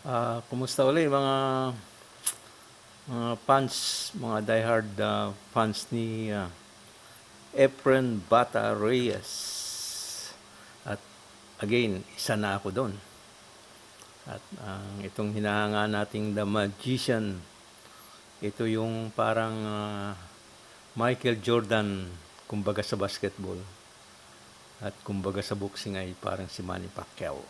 Kumusta ulit mga fans, mga diehard fans ni EFREN BATA REYES. At again, isa na ako doon. At itong hinahanga nating The Magician, ito yung parang Michael Jordan, kumbaga sa basketball. At kumbaga sa boxing ay parang si Manny Pacquiao.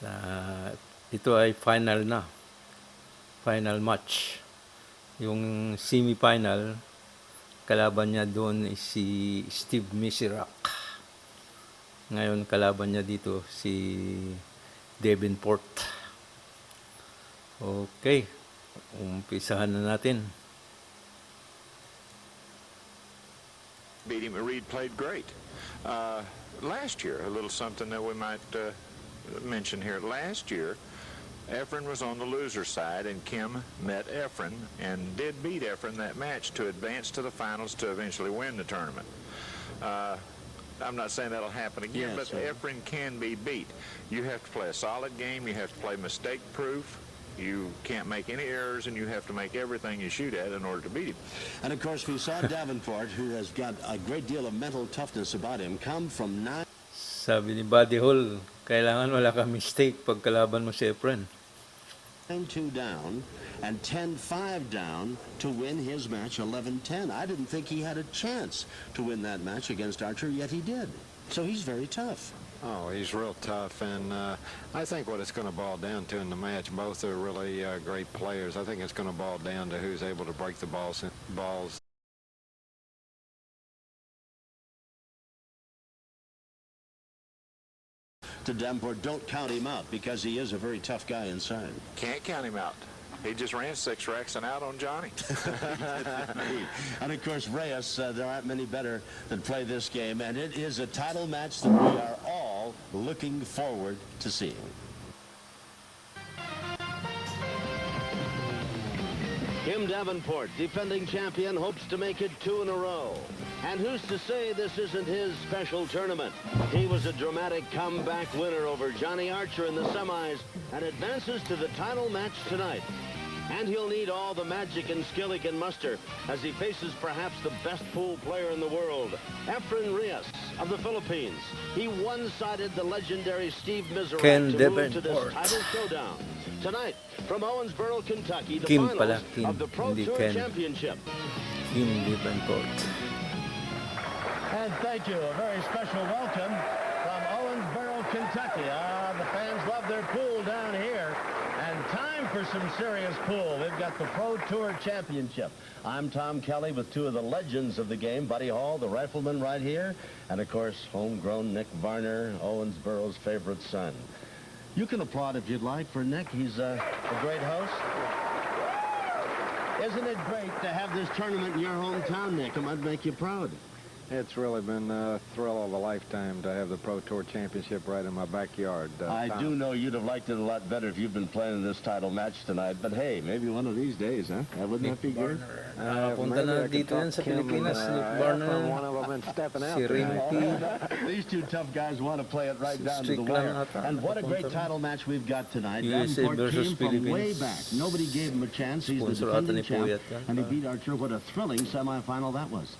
At ito ay final match. Yung semi-final, kalaban niya doon si Steve Misirach. Ngayon kalaban niya dito si Davenport. Okay, umpisahan na natin. Beat him. Reed played great. Last year, a little something that we might mention here. Last year, EFREN was on the loser side, and Kim met EFREN and did beat EFREN that match to advance to the finals to eventually win the tournament. I'm not saying that'll happen again, but EFREN can be beat. You have to play a solid game. You have to play mistake-proof. You can't make any errors, and you have to make everything you shoot at in order to beat him. And of course, we saw Davenport, who has got a great deal of mental toughness about him, come from 9. Sabi ni Buddy Hall, kailangan wala ka mistake pag kalaban mo si EFREN. 9-2 down and 10-5 down to win his match 11-10. I didn't think he had a chance to win that match against Archer, yet he did. So he's very tough. Oh, he's real tough, and I think what it's going to boil down to in the match, both are really great players. I think it's going to boil down to who's able to break the balls. To Davenport, don't count him out because he is a very tough guy inside. Can't count him out. He just ran 6 racks and out on Johnny. And of course, Reyes, there aren't many better that play this game, and it is a title match that we are all looking forward to seeing. Kim Davenport, defending champion, hopes to make it 2 in a row. And who's to say this isn't his special tournament? He was a dramatic comeback winner over Johnny Archer in the semis and advances to the title match tonight. And he'll need all the magic and skill he can muster as he faces perhaps the best pool player in the world, EFREN Reyes of the Philippines. He one-sided the legendary Steve Misirach to move to this title showdown. Tonight, from Owensboro, Kentucky, the finals of the Pro Tour Championship. Kim Davenport. And thank you. A very special welcome from Owensboro, Kentucky. The fans love their pool down here. And time for some serious pool. We've got the Pro Tour Championship. I'm Tom Kelly with 2 of the legends of the game, Buddy Hall, the rifleman right here, and of course, homegrown Nick Varner, Owensboro's favorite son. You can applaud if you'd like for Nick. He's a great host. Isn't it great to have this tournament in your hometown, Nick? It might make you proud. It's really been a thrill of a lifetime to have the Pro Tour Championship right in my backyard. I do know you'd have liked it a lot better if you'd been playing in this title match tonight, but hey, maybe one of these days, huh? Wouldn't that be good? Punta na dito yan sa Pilipinas, Nick Varner, si Rimty. These 2 tough guys want to play it right down to the wire. And what a great title match we've got tonight. USA Davenport versus came from way Philippines. back. Nobody gave him a chance. He's the Sponsor ata defending ni champ, Puyat yan. and he beat Archer. What a thrilling semifinal that was.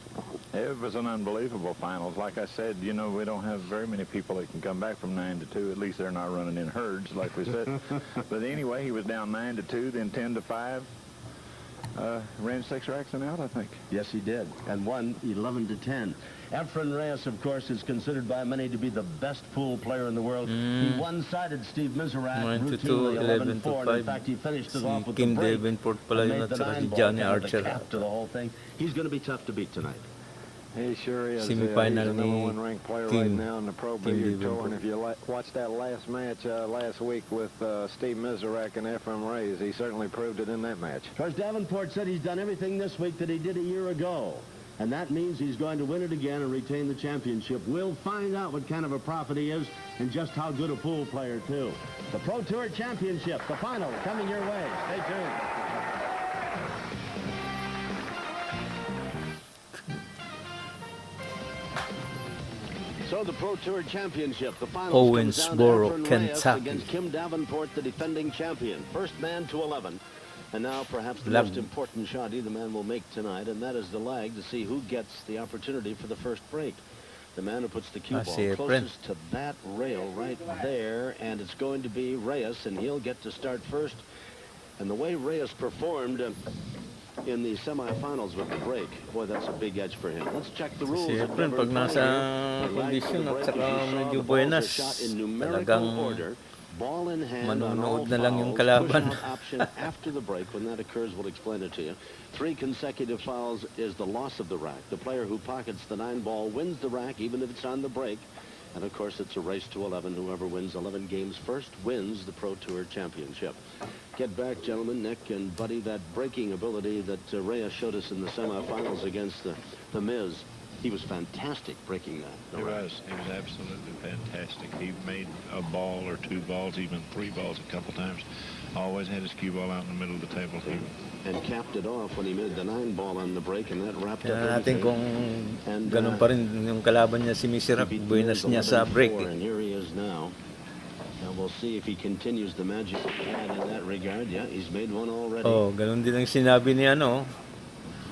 It was an unbelievable finals. Like I said, you know, we don't have very many people that can come back from 9-2. At least they're not running in herds, like we said. But anyway, he was down 9-2, then 10-5. Ran 6 racks and out, I think. Yes, he did, and won 11-10. EFREN Reyes, of course, is considered by many to be the best pool player in the world. He one-sided Steve Misirach routinely 11-4. In fact, he finished it off with the break. Davenport pala and yun made at the saka si 9-ball, Johnny kind of the Archer. cap to the whole thing. He's going to be tough to beat tonight. He sure is. Semi-final He's the ni #1 ranked player Kim- right now in the Pro Kim Billiard Tour. Davenport. And if you watched that last match last week with Steve Misirach and EFREN Reyes, he certainly proved it in that match. Of course, Davenport said he's done everything this week that he did a year ago. And that means he's going to win it again and retain the championship. We'll find out what kind of a prophet he is and just how good a pool player, too. The Pro Tour Championship, the final, coming your way. Stay tuned. So So the Pro Tour Championship, the finals comes down to Owensboro, EFREN Reyes Kentucky. against Kim Davenport, the defending champion. First man to 11. And now perhaps the Lag. most important shot either man will make tonight, and that is the lag to see who gets the opportunity for the first break. The man who puts the cue ball si EFREN. closest to that rail right there, and it's going to be Reyes, and he'll get to start first. And the way Reyes performed in the semifinals with the break, boy, that's a big edge for him. Let's check the rules. Si at EFREN, pag DAVENPORT nasa here. The lag for kondisyon the at break, saka as you saw, medyo the balls are buenas, shot in numerical talagang order. Ball in hand on all manunood na lang yung fouls. kalaban. Push-out option after the break. When that occurs, we'll explain it to you. 3 consecutive fouls is the loss of the rack. The player who pockets the 9 ball wins the rack, even if it's on the break. And, of course, it's a race to 11. Whoever wins 11 games first wins the Pro Tour Championship. Get back, gentlemen, Nick and Buddy, that breaking ability that Reyes showed us in the semifinals against the Miz. He was fantastic breaking that. He was absolutely fantastic. He made a ball or 2 balls, even 3 balls a couple times. Always had his cue ball out in the middle of the table. And capped it off when he made the 9 ball on the break, and that wrapped Tingnan up natin everything. kung And, ganun pa rin yung kalaban niya si Misirap. He beat Buenas Miz niya sa 11-4, break. And here he is now. Now we'll see if he continues the magic he had in that regard. Yeah, he's made one already. Oh, ganun din ang sinabi ni ano.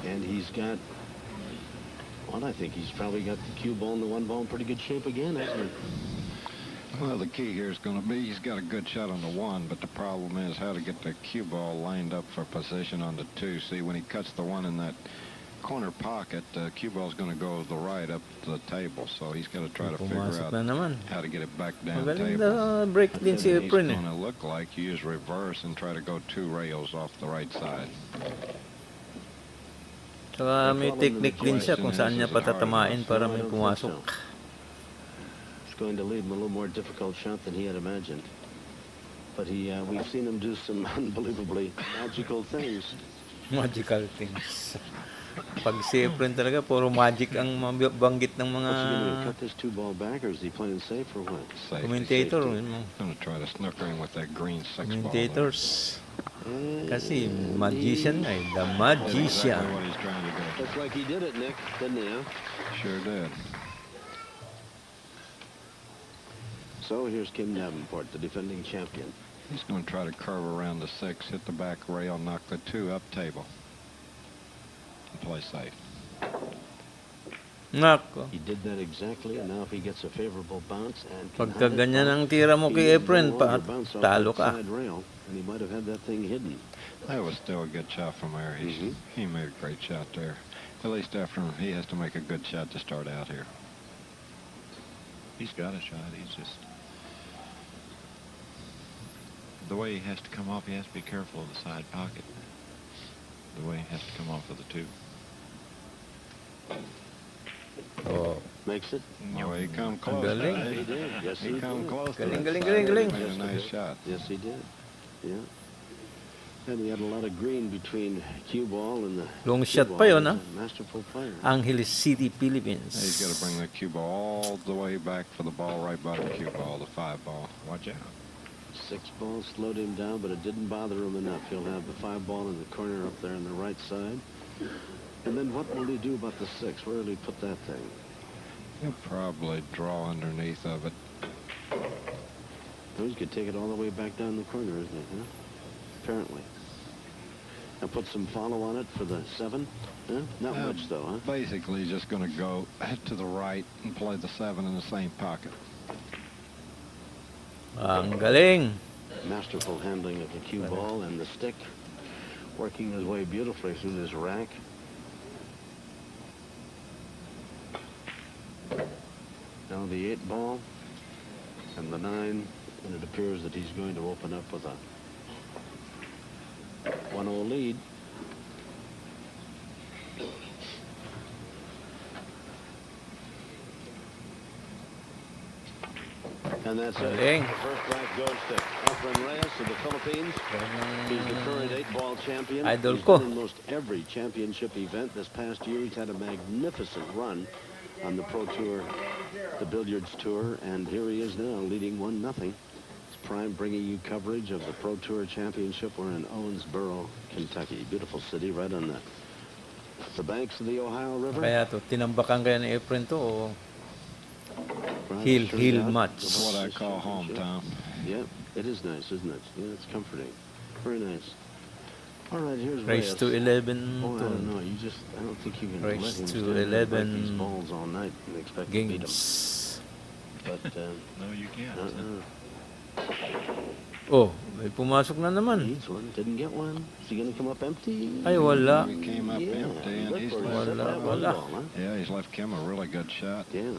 And he's got, well, I think he's probably got the cue ball and the 1 ball in pretty good shape again, hasn't he? Well, the key here is going to be he's got a good shot on the 1, but the problem is how to get the cue ball lined up for position on the 2. See, when he cuts the 1 in that corner pocket, the cue ball is going to go to the right up to the table, so he's got to try to figure Pumasok out na naman. how to get it back down Magaling table. na break din si He's EFREN eh. going to look like you use reverse and try to go 2 rails off the right side. Saka may technique din siya kung saan niya patatamain para may pumasok. It's going to leave him a little more difficult shot than he had imagined. But we've seen him do some unbelievably magical things. Magical things. Pag si EFREN talaga, puro magic ang mabanggit ng mga What's he going to do? Cut this 2 ball back, or is he playing safe or what? commentator. Going to try to snooker him with that green 6 ball. Commentators. Kasi magician ay the magician. Exactly what he's trying to do. Looks like he did it, Nick, didn't he, huh? Sure did. So here's Kim Davenport, the defending champion. He's going to try to curve around the 6, hit the back rail, knock the 2 up table, and play safe. Nako. He did that exactly, and now if he gets a favorable bounce and Pagka ganyan ang tira mo kay EFREN, talo ka. Rail, and he might have had that thing hidden. That was still a good shot from there. He made a great shot there. At least after he has to make a good shot to start out here. He's got a shot. He's just, the way he has to come off, he has to be careful of the side pocket. The way he has to come off of the 2. Oh. Makes it? Oh, he come close. galing. He did. Yes, He come did. close. to Galing, that galing, side. galing, galing. He made a nice shot. Yes, he did. Yeah. And he had a lot of green between cue ball and the Long cue shot ball. pa yun, He's ha? a masterful player. Angeles City, Philippines. He's got to bring the cue ball all the way back for the ball right by the cue ball, the 5 ball. Watch out. 6 ball slowed him down, but it didn't bother him enough. He'll have the 5 ball in the corner up there on the right side. And then what will he do about the 6? Where will he put that thing? He'll probably draw underneath of it. Oh, he could take it all the way back down the corner, isn't he? Huh? Apparently. And put some follow on it for the 7? Huh? Not much, though, huh? Basically, he's just going to go to the right and play the 7 in the same pocket. Ang galing. Masterful handling of the cue ball and the stick. Working his way beautifully through this rack. Now the 8 ball and the 9, and it appears that he's going to open up with a 1-0 lead. And that's it. Galing. The first rack goes to EFREN Reyes of the Philippines. He's the current 8-ball champion. Idol He's ko. won almost every championship event this past year. He's had a magnificent run on the Pro Tour, the Billiards Tour, and here he is now leading 1-0. It's Prime bringing you coverage of the Pro Tour Championship. We're in Owensboro, Kentucky. Beautiful city right on the banks of the Ohio River. Kaya to, tinambakan kaya ni EFREN to. O heel match. That's what I call home, Tom. Yep, it is nice, isn't it? Yeah, it's comforting. Very nice. All right, here's Race Reyes. to 11 Oh, I to don't know. I don't think you can Race let him to stand there and break 11 these balls all night and expect to beat him. games. But, No, you can't. Oh, may pumasok na naman. needs one. Didn't get one. Is he going to come up empty? Ay, wala. He came up Yeah, empty, and look he's where he left, set that one wala. ball, huh? yeah, he's left Kim a really good shot. Yeah.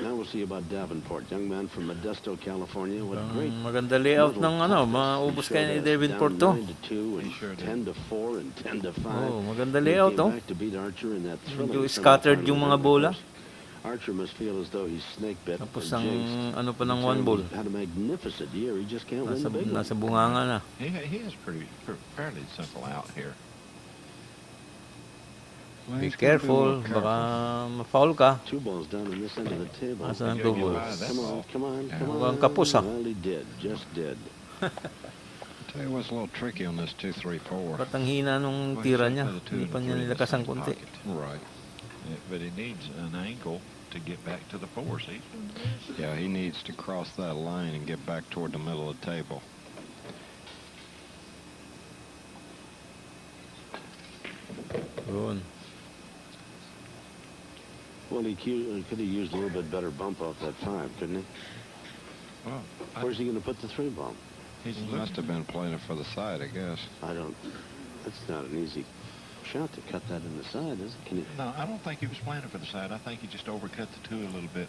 Now we'll see about Davenport, young man from Modesto, California. What great Maganda layout mental ng ano, toughness. maubos He kaya showed ni us Davenport down to. 9-2 and He sure did. 10-4 and 10-5. Oh, maganda He layout, came oh. back to beat Archer in that Medyo thrilling scattered semifinal yung mga event. bola. Of course, Archer must feel as though he's snake bit Tapos or ang jinxed. ano pa ng He one ball. had a magnificent year. He just can't win Nasa, the big one. nasa bunganga na. He has fairly simple out here. Well, Be he's gotta a careful, little baka ma-foul ka. 2 balls down on this end of the table. Asa ang Yeah, 2 get balls? by that. Come on, come on, come on. Mukhang kapos, ah. Well, he did, just did. Tell you what's a little tricky on this 2-3-4. Ba't ang hina nung Well, tira he niya? should play the two Hindi and pa the niya three in the nilakas ang same konti. pocket. Right. Yeah, but he needs an angle to get back to the four. See? Yeah, he needs to cross that line and get back toward the middle of the table. Yun. Well, he could have used a little bit better bump off that 5, couldn't he? Well, Where's he going to put the 3 ball? he's He must have been playing it for the side, I guess. I don't. That's not an easy shot to cut that in the side, is it? Can you? No, I don't think he was planning for the side. I think he just overcut the 2 a little bit.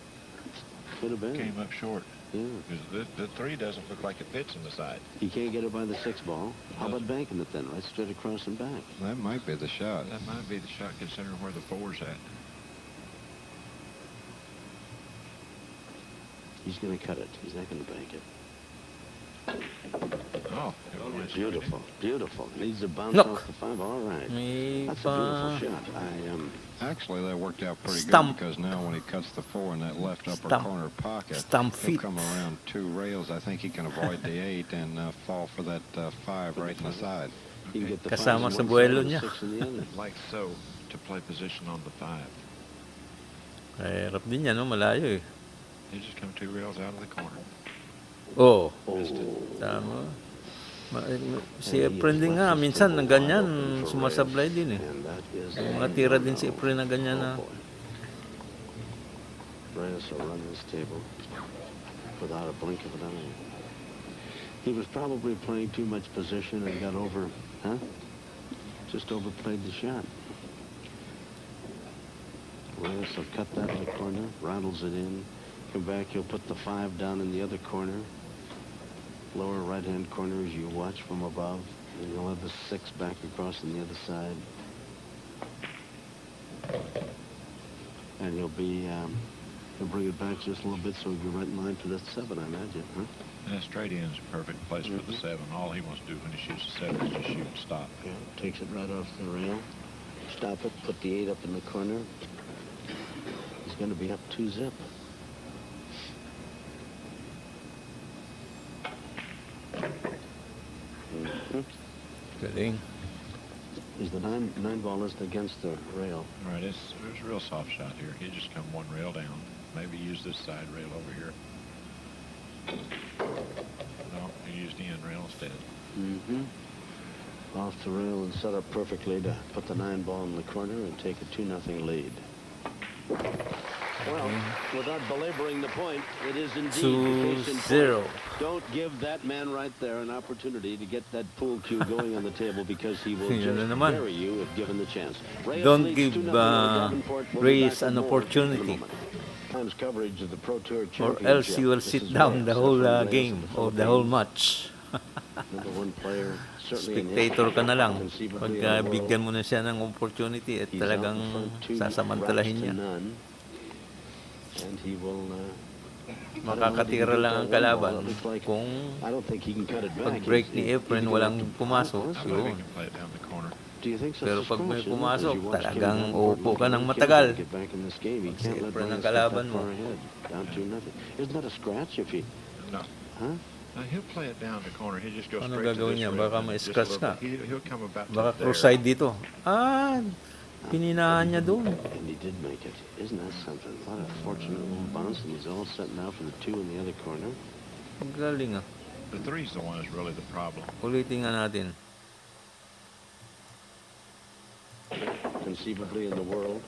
Could have been. Came up short. Yeah. Because the 3 doesn't look like it fits in the side. He can't get it by the 6 ball. How about banking it then, right straight across and back? That might be the shot. That might be the shot considering where the 4's at. He's going to cut it. He's not going to bank it. Oh, it went straight in. Beautiful, beautiful. Needs to bounce Look. off the 5. All right. May That's a pa... beautiful shot. Actually, that worked out pretty Stump. good because now when he cuts the 4 in that left upper Stump. corner pocket, Stump he'll feet. come around 2 rails. I think he can avoid the 8 and fall for that 5 right in the side. He can get the Kasama 5 sa in one buwelo side and niya. 6 in the other. Like so, to play position on the 5. Hirap din yan, no? Malayo eh. He just come 2 rails out of the corner. Oh, Missed it. tama. Si Efren din nga, minsan na ganyan, sumasablay din eh. And that is May mga tira din si Efren na ganyan na. Reyes will run this table without a blink of an eye. He was probably playing too much position and got over, just overplayed the shot. Reyes will cut that in the corner, rattles it in, come back, he'll put the 5 down in the other corner, lower right-hand corner as you watch from above, and you'll have the 6 back across on the other side. And he'll bring it back just a little bit so he'll be right in line for that 7, I imagine, huh? And straight in is a perfect place for the 7. All he wants to do when he shoots the 7 is just shoot and stop. Yeah, takes it right off the rail. Stop it, put the 8 up in the corner. He's going to be up 2-zip. Galing. Is the 9 ball is against the rail. All right, it's a real soft shot here. He just come 1 rail down. Maybe use this side rail over here. No, he used the end rail instead. Off the rail and set up perfectly to put the 9 ball in the corner and take a 2-0 lead. Well, without belaboring the point, it is indeed the case in point. 2-0. Don't give that man right there an opportunity to get that pool cue going on the table because he will Yan na just naman. bury you if given the chance. Reyes Don't leads give 2-0 over Davenport. We'll be Reyes back an with more in a opportunity. moment. Times coverage of the Pro Tour Or Championship. else you will This sit is down the Reyes, whole Efren Reyes game of the or the whole Philippines. match. Number 1 player, certainly in Spectator ka na lang. conceivably in Pagka the world. bigyan mo na siya ng opportunity at He's talagang out in front, 2 sasamantalahin rounds to niya. none. And he will Makakatira lang ang kalaban kung I don't think he can cut it back. pag-break ni Efren walang pumasok. I believe he Yun. can play it down the corner. Do you think so? Pero pag may Because pumasok, you watch talagang Kim Davenport uupo ka make ng it, matagal. Kim get back in this game. He Si can't let Efren ang Reyes get kalaban that mo. far ahead. Down 2-0. Isn't that a scratch if he, No. huh? Now, he'll play it down the corner. He'll just go Ano straight to gagawin this niya? rail Baka and may just a scratch little ka. bit. He'll come about to Baka there. cross-side dito. Pininahan niya doon. And he did make it. Isn't that something? What a fortunate little bounce, and he's all set now for the 2 in the other corner. Galing ah. The three's the one that's really the problem. Ulitin nga natin. Conceivably in the world,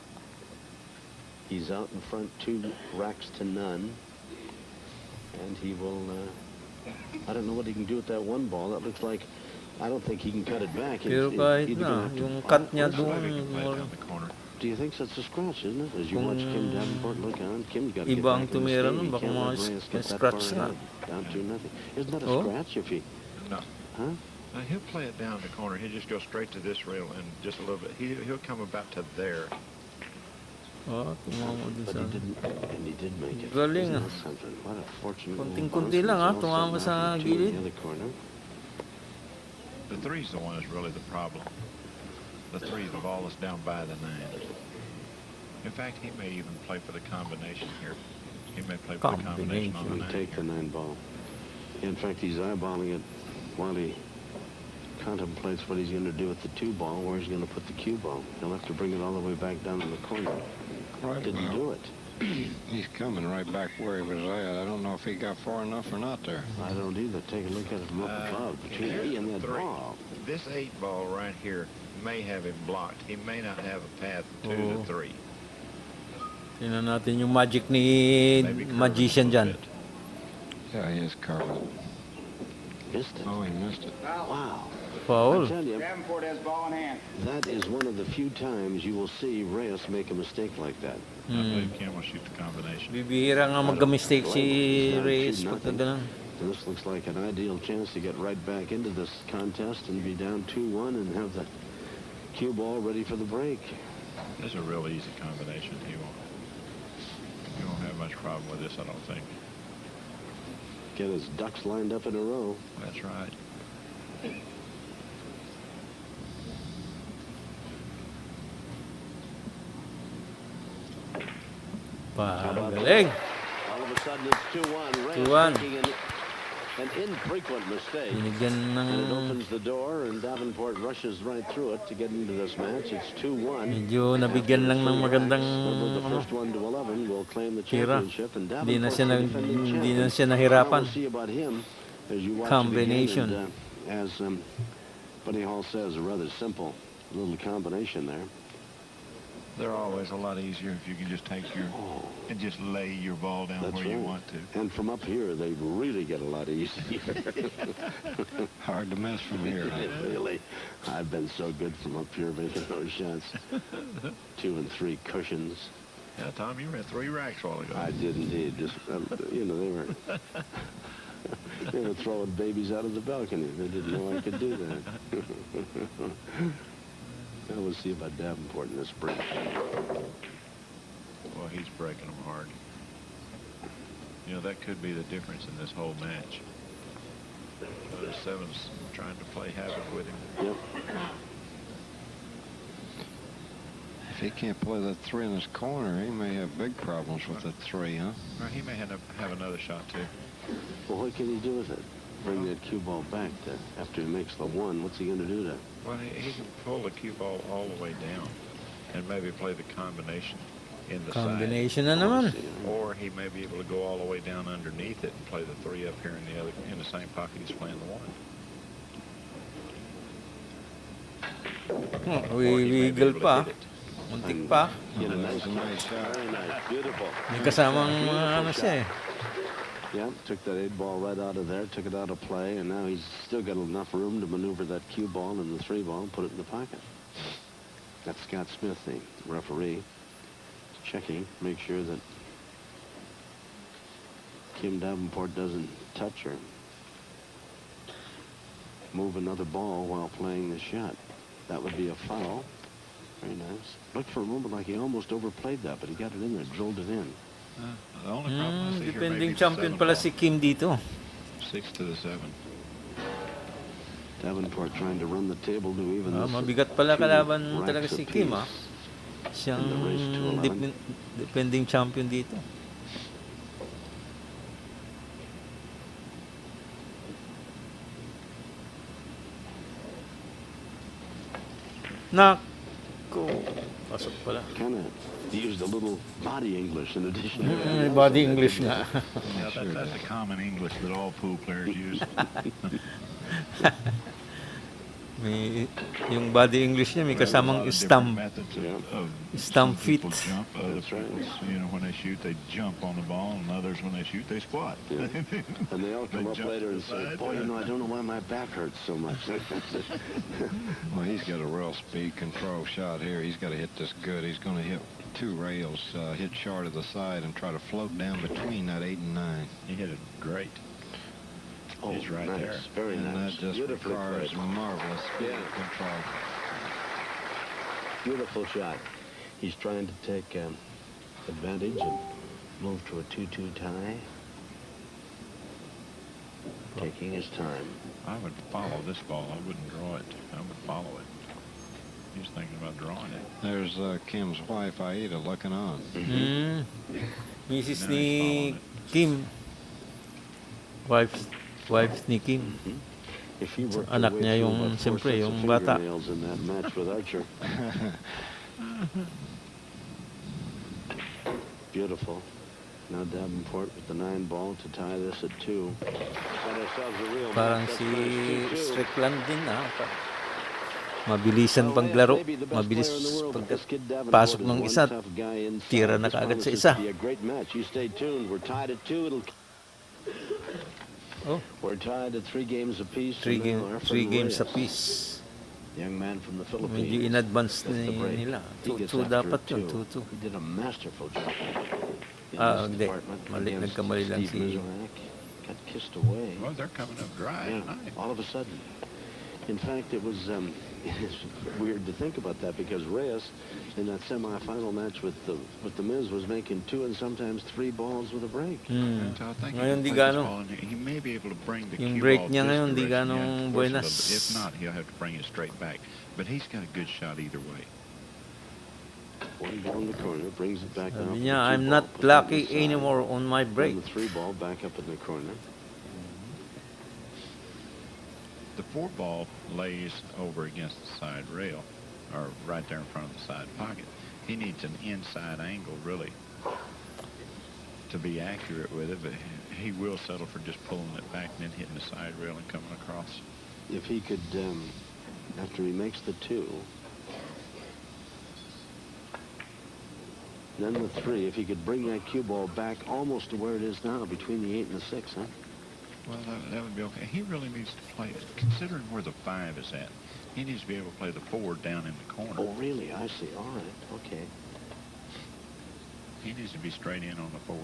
he's out in front 2 racks to none, and he will, I don't know what he can do with that one ball. That looks like, I don't think he can cut it back. Pero kahit na, yung cut niya doon, Do you think that's a scratch, isn't it? As you watch Kim Davenport look on, Kim's got to iba ang tumira nun, baka mga scratch na. Down 2-0. Isn't that a scratch if he... No. Huh? He'll play it down the corner. He'll just go straight to this rail and just a little bit. He'll come about to there. Oh, tumama doon But sa... he did make it. Galing ah. Isn't that something? What a fortunate Konting-kunti lang ah, tumama sa gilid. The three's the one that's really the problem. The three, the ball is down by the 9. In fact, he may even play for the combination here. He may play for the combination on the 9. Take the 9 ball. In fact, he's eyeballing it while he contemplates what he's going to do with the 2 ball, where he's going to put the cue ball. He'll have to bring it all the way back down in the corner. Right. Didn't do it. He's coming right back where he was at. I don't know if he got far enough or not there. I don't either. Take a look at it from up above. Between me and that ball. This 8 ball right here may have him blocked. He may not have a path 2 to 3. Tingnan natin yung magic ni magician dyan. Yeah, he is curving. Missed it. Oh, he missed it. Wow. Foul. I tell you, Davenport has ball in hand. that is one of the few times you will see Reyes make a mistake like that. I believe Kim will shoot the combination. Bibihira nga magka-mistake si Reyes pagka ganun. And this looks like an ideal chance to get right back into this contest and be down 2-1 and have the cue ball ready for the break. This is a real easy combination. He won't have much problem with this, I don't think. Get his ducks lined up in a row. That's right. Pagaling. All of a sudden it's 2-1. Reyes 2-1. making an infrequent mistake. Binigyan ng... And it opens the door, and Davenport rushes right through it to get into this match. It's 2-1. Medyo nabigyan lang ng magandang The first one to 11 will claim the tira. championship, and Hindi na siya, hindi na siya Now nahirapan. we'll see about him as you watch Combination. it again, and, as Buddy Hall says, a rather simple little combination there. They're always a lot easier if you can just take your and just lay your ball down That's where right. you want to. And from up here, they really get a lot easier. Hard to miss from here. Really, I've been so good from up here making those shots. 2 and 3 cushions. Yeah, Tom, you were at 3 racks a while ago. I did indeed. Just you know, they were throwing babies out of the balcony. They didn't know I could do that. Now we'll see about Davenport in this break. Well, he's breaking them hard. You know, that could be the difference in this whole match. The 7's trying to play havoc with him. Yep. If he can't play that 3 in his corner, he may have big problems with that 3, huh? Or he may have another shot, too. Well, what can he do with it? Bring that cue ball back to, after he makes the 1. What's he going to do to? Well, he can pull the cue ball all the way down and maybe play the combination in the Combination na naman. side. Or he may be able to go all the way down underneath it and play the 3 up here in the same pocket he's playing the 1. Wiggle pa. Muntik pa. Get a That's nice a nice shot. Very nice. Beautiful. May kasamang ano siya eh. Yeah, took that 8 ball right out of there, took it out of play, and now he's still got enough room to maneuver that cue ball and the 3 ball and put it in the pocket. That's Scott Smith, the referee, checking, make sure that Kim Davenport doesn't touch or move another ball while playing the shot. That would be a foul. Very nice. Looked for a moment like he almost overplayed that, but he got it in there, drilled it in. The only problem I see here may be Depending the champion 7 pala ball. si Kim dito. 6 to the 7. Davenport trying to run the table to even this. Mabigat pala 2 kalaban racks talaga si Kim ah. apiece. Siyang And the race to 11. depending champion dito. Nako. Pasok pala. Kind of used a little body English in addition to Body English nga. Yeah, that's the common English that all pool players use. May, yung body English niya may There are a lot kasamang of different stamp. methods of Stamp some people feet. jump, other That's right. people, you know, when they shoot, they jump on the ball, and others, when they shoot, they squat. Yeah. And they all come They up jump later to and the say, side, boy, you yeah. know, I don't know why my back hurts so much. Well, he's got a real speed control shot here. He's got to hit this good. He's going to hit 2 rails, hit short of the side, and try to float down between that 8 and 9. He hit it great. Oh, He's right nice. there. Very And nice. that just Beautifully requires played. marvelous speed Yeah. control. Beautiful shot. He's trying to take advantage and move to a 2-2 tie. Taking his time. I would follow this ball. I wouldn't draw it. I would follow it. He's thinking about drawing it. There's Kim's wife, Aida, looking on. Mm. Mrs. Now ni he's following it. Kim. Wife ni Kim. If he worked Anak her way niya through yung, about 4 siyempre, sets yung of bata. fingernails in that match with Archer. Beautiful. Now Davenport with the 9 ball to tie this at 2. Got ourselves a real Parang match. si That's nice, 2-2. Strickland din Mabilisan paglaro. Reyes may be the best Mabilis player in the world, but this kid Davenport pagpasok is ng one isa. tough guy inside. Tira na This kaagad sa promises isa. to be a great match. You stay tuned. We're tied at 2. Oh, We're tied at 3 games apiece. 3 and now games Reyes, apiece. young man from the Philippines. Medyo in-advance Gets the break. nila. He gets 2-2 after dapat it, yun, too. 2-2. He did a masterful job in Ah, this hindi. department Mali, against nagkamali lang Steve si... Mizrak. Got kissed away. Well, they're coming up dry Yeah, tonight. all of a sudden. In fact, it was it's weird to think about that because Reyes, in that semifinal match with the Miz, was making 2 and sometimes 3 balls with a break. Hmm. So I think Ngayon, he di can play this gano. ball, and he may be able to bring the Yung cue break ball niya this ngayon, di direction, ganong yeah, push it a buenas. little bit. If not, he'll have to bring it straight back. But he's got a good shot either way. 1 ball in the corner, brings it back out. Sabi niya, I'm not lucky anymore on my break. The 3 ball back up in the corner. The 4 ball lays over against the side rail, or right there in front of the side pocket. He needs an inside angle, really, to be accurate with it, but he will settle for just pulling it back and then hitting the side rail and coming across. If he could, after he makes the 2, then the 3, if he could bring that cue ball back almost to where it is now, between the 8 and the 6, huh? Well, that would be okay. He really needs to play, considering where the 5 is at, he needs to be able to play the 4 down in the corner. Oh, really? I see. All right. Okay. He needs to be straight in on the 4.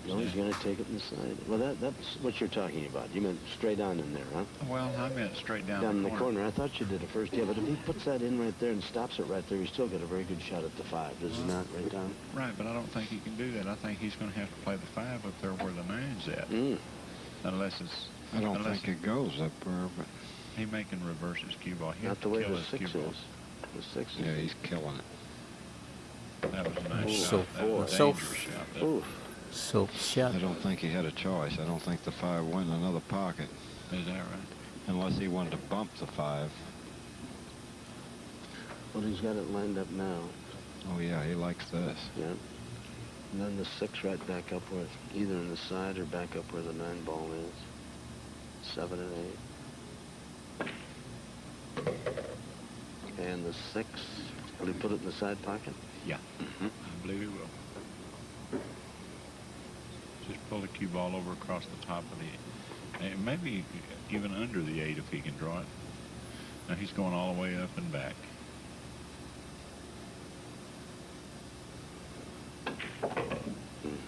No, he's going to take it inside. Well, that's what you're talking about. You meant straight on in there, huh? Well, I meant straight down Down in the the corner. corner. I thought you did it first. Yeah, but if he puts that in right there and stops it right there, he's still got a very good shot at the 5, does he not, right down? Right, but I don't think he can do that. I think he's going to have to play the 5 up there where the 9's at. Unless it's... I don't think it goes up there, but... He making reverse his cue ball. He'll Not the way kill the his 6 cue ball. is. The 6 is. Yeah, he's killing it. That was a nice So shot. That was a so- dangerous shot. That- Oof. So, shot. I don't think he had a choice. I don't think the 5 went in another pocket, Is that right? unless he wanted to bump the 5. Well, he's got it lined up now. Oh, yeah, he likes this. Yeah. And then the 6 right back up where, either in the side or back up where the 9 ball is. 7 and 8. And the 6, will he put it in the side pocket? Yeah. I believe he will. Just pull the cue ball over across the top of the... And maybe even under the 8 if he can draw it. Now he's going all the way up and back.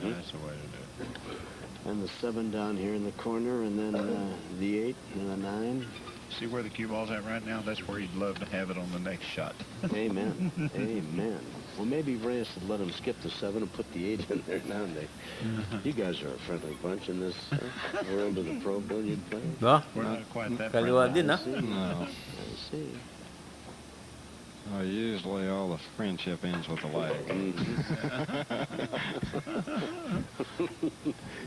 That's the way to do it. And the 7 down here in the corner, and then the 8 and the 9. See where the cue ball's at right now? That's where he'd love to have it on the next shot. Amen. Amen. Well, maybe Reyes would let him skip the 7 and put the 8 in there now. You guys are a friendly bunch in this world of the pro billiard play. Ba? We're not quite that Kaliwa friendly. din, ha? No. I see. Usually all the friendship ends with a lag.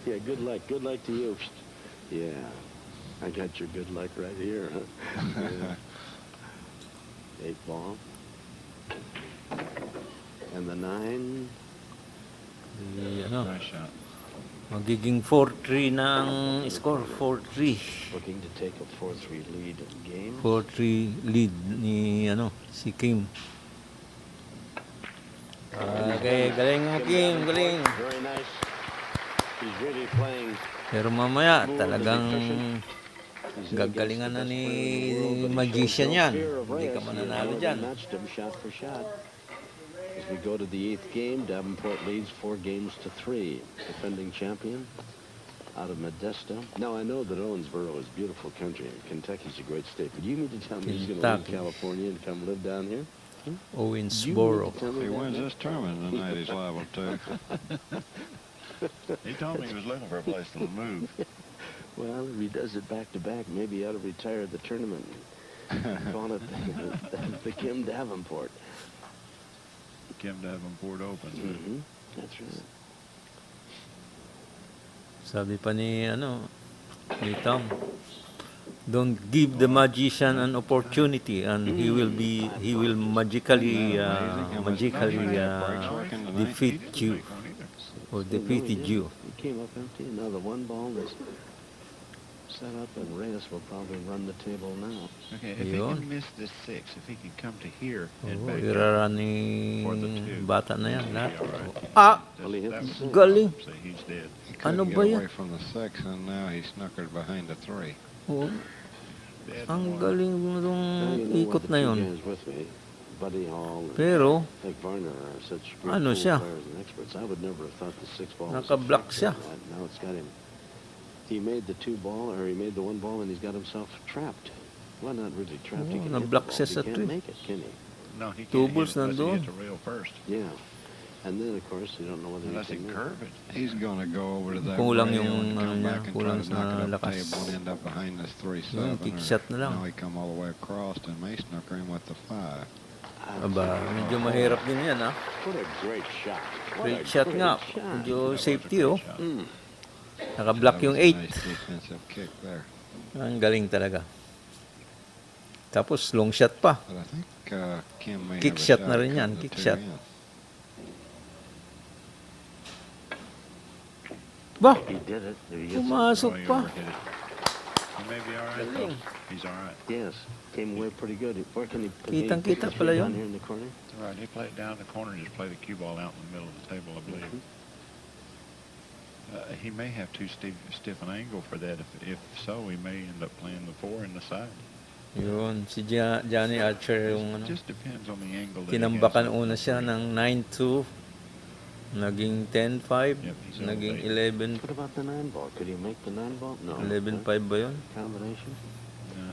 Yeah, good luck. Good luck to you. Yeah. I got your good luck right here, huh? Yeah. 8 ball. And the 9. Nice shot. Magiging 4-3 na ang score. 4-3. Looking to take a 4-3 lead in games. 4-3 lead ni si Kim. Okay, galing mo Kim, galing. Very nice. He's really playing. Pero mamaya talagang gagalingan na ni magician yan. Hindi ka mananalo dyan. Matched him shot for shot. As we go to the 8th game, Davenport leads 4 games to 3. Defending champion out of Modesto. Now, I know that Owensboro is beautiful country, and Kentucky's a great state, but you mean to tell me he's going to leave Kentucky. California and come live down here? Owensboro. You mean to tell me If he that? wins this tournament tonight, he's liable to. He told me he was looking for a place to move. Well, if he does it back-to-back, maybe he ought to retire the tournament. Call it the Kim Davenport. Kim Davenport Open. Mm-hmm. That's right. Sabi pa ni Tom, don't give the magician an opportunity and he will magically defeat you or defeated you. He came up empty. Now the 1 ball is set up, and Reyes will probably run the table now. Okay, if he Yun. can miss this 6, if he can come to here and Oh, back irara ni for the 2, bata na yan lahat. he'll be all right. Ah! Well, he hit That the was- six. Galing. So he's dead. He Ano couldn't ba get yan? away from the 6, and now he snookered behind the 3. Oh, Dead ang one. galing nung Now, you know ikot what, na the two yon. guys with me, Buddy Hall and Pero, Nick Varner are such great ano pool siya? players and experts. I would never have thought the 6 ball was Naka-block effective. siya. Now it's got him. He made the 2 ball, or he made the 1 ball, and he's got himself trapped. Well, not really trapped. He Oh, can hit the na-block ball. siya He sa can't 3. make it, can he? No, he Two can't balls hit it unless he nandun. hits the rail first. Yeah. And then, of course, you don't know whether Unless he he can make curve it. it. He's going to go over to that Kulang rail yung, and come niya, back and try kulang to sa knock it up the lakas. table and end up behind this 3-7. Yun, kick or shot na lang. Now he come all the way across and may snooker him with the 5. Aba, medyo mahirap din yan What a great shot. What Great a shot great nga. shot. Medyo That was a safety great shot. Naka-block That yung was a 8. nice defensive kick there. Ang galing talaga. Tapos long shot pa. But I think Kim may Kick have a shot shot na at rin yan, cutting the kick 2 shot. in. Ba? He did it. He gets it. Pumasok Oh, he pa. overhit it. He may be all right, though. He's all right. Yes. Came away pretty good. Where can he put Kitang-kita pala down yun. here in the corner? All right, he played down the corner and just played the cue ball out in the middle of the table, I believe. He may have too stiff an angle for that. If so, he may end up playing the 4 in the side. Yun, si Johnny Archer yung Just depends on the angle. That tinambakan he gets. una siya ng 9-2, naging 10-5, Yep, he's naging elevated. 11, What about the 9 ball? Could he make the 9 ball? No. 11-5 ba yun? Combination?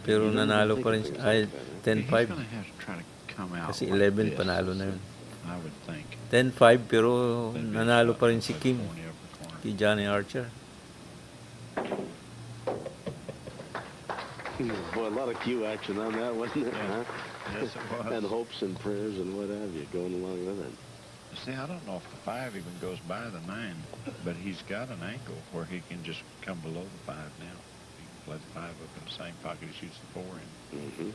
Pero You don't nanalo think pa of rin things siya. Ay, like that, huh? He's 10-5. going to have to try to come out Kasi like 11 this, panalo na yun. I would think. 10-5 pero That'd be a nanalo shot pa rin to si put Kim, California over the corner. si Johnny Archer. Boy, a lot of cue action on that, wasn't it? Yeah. Huh? Yes, it was. And hopes and prayers and what have you going along with it. See, I don't know if the 5 even goes by the 9, but he's got an angle where he can just come below the 5 now. He can play the 5 up in the same pocket he shoots the 4 in. Mm-hmm.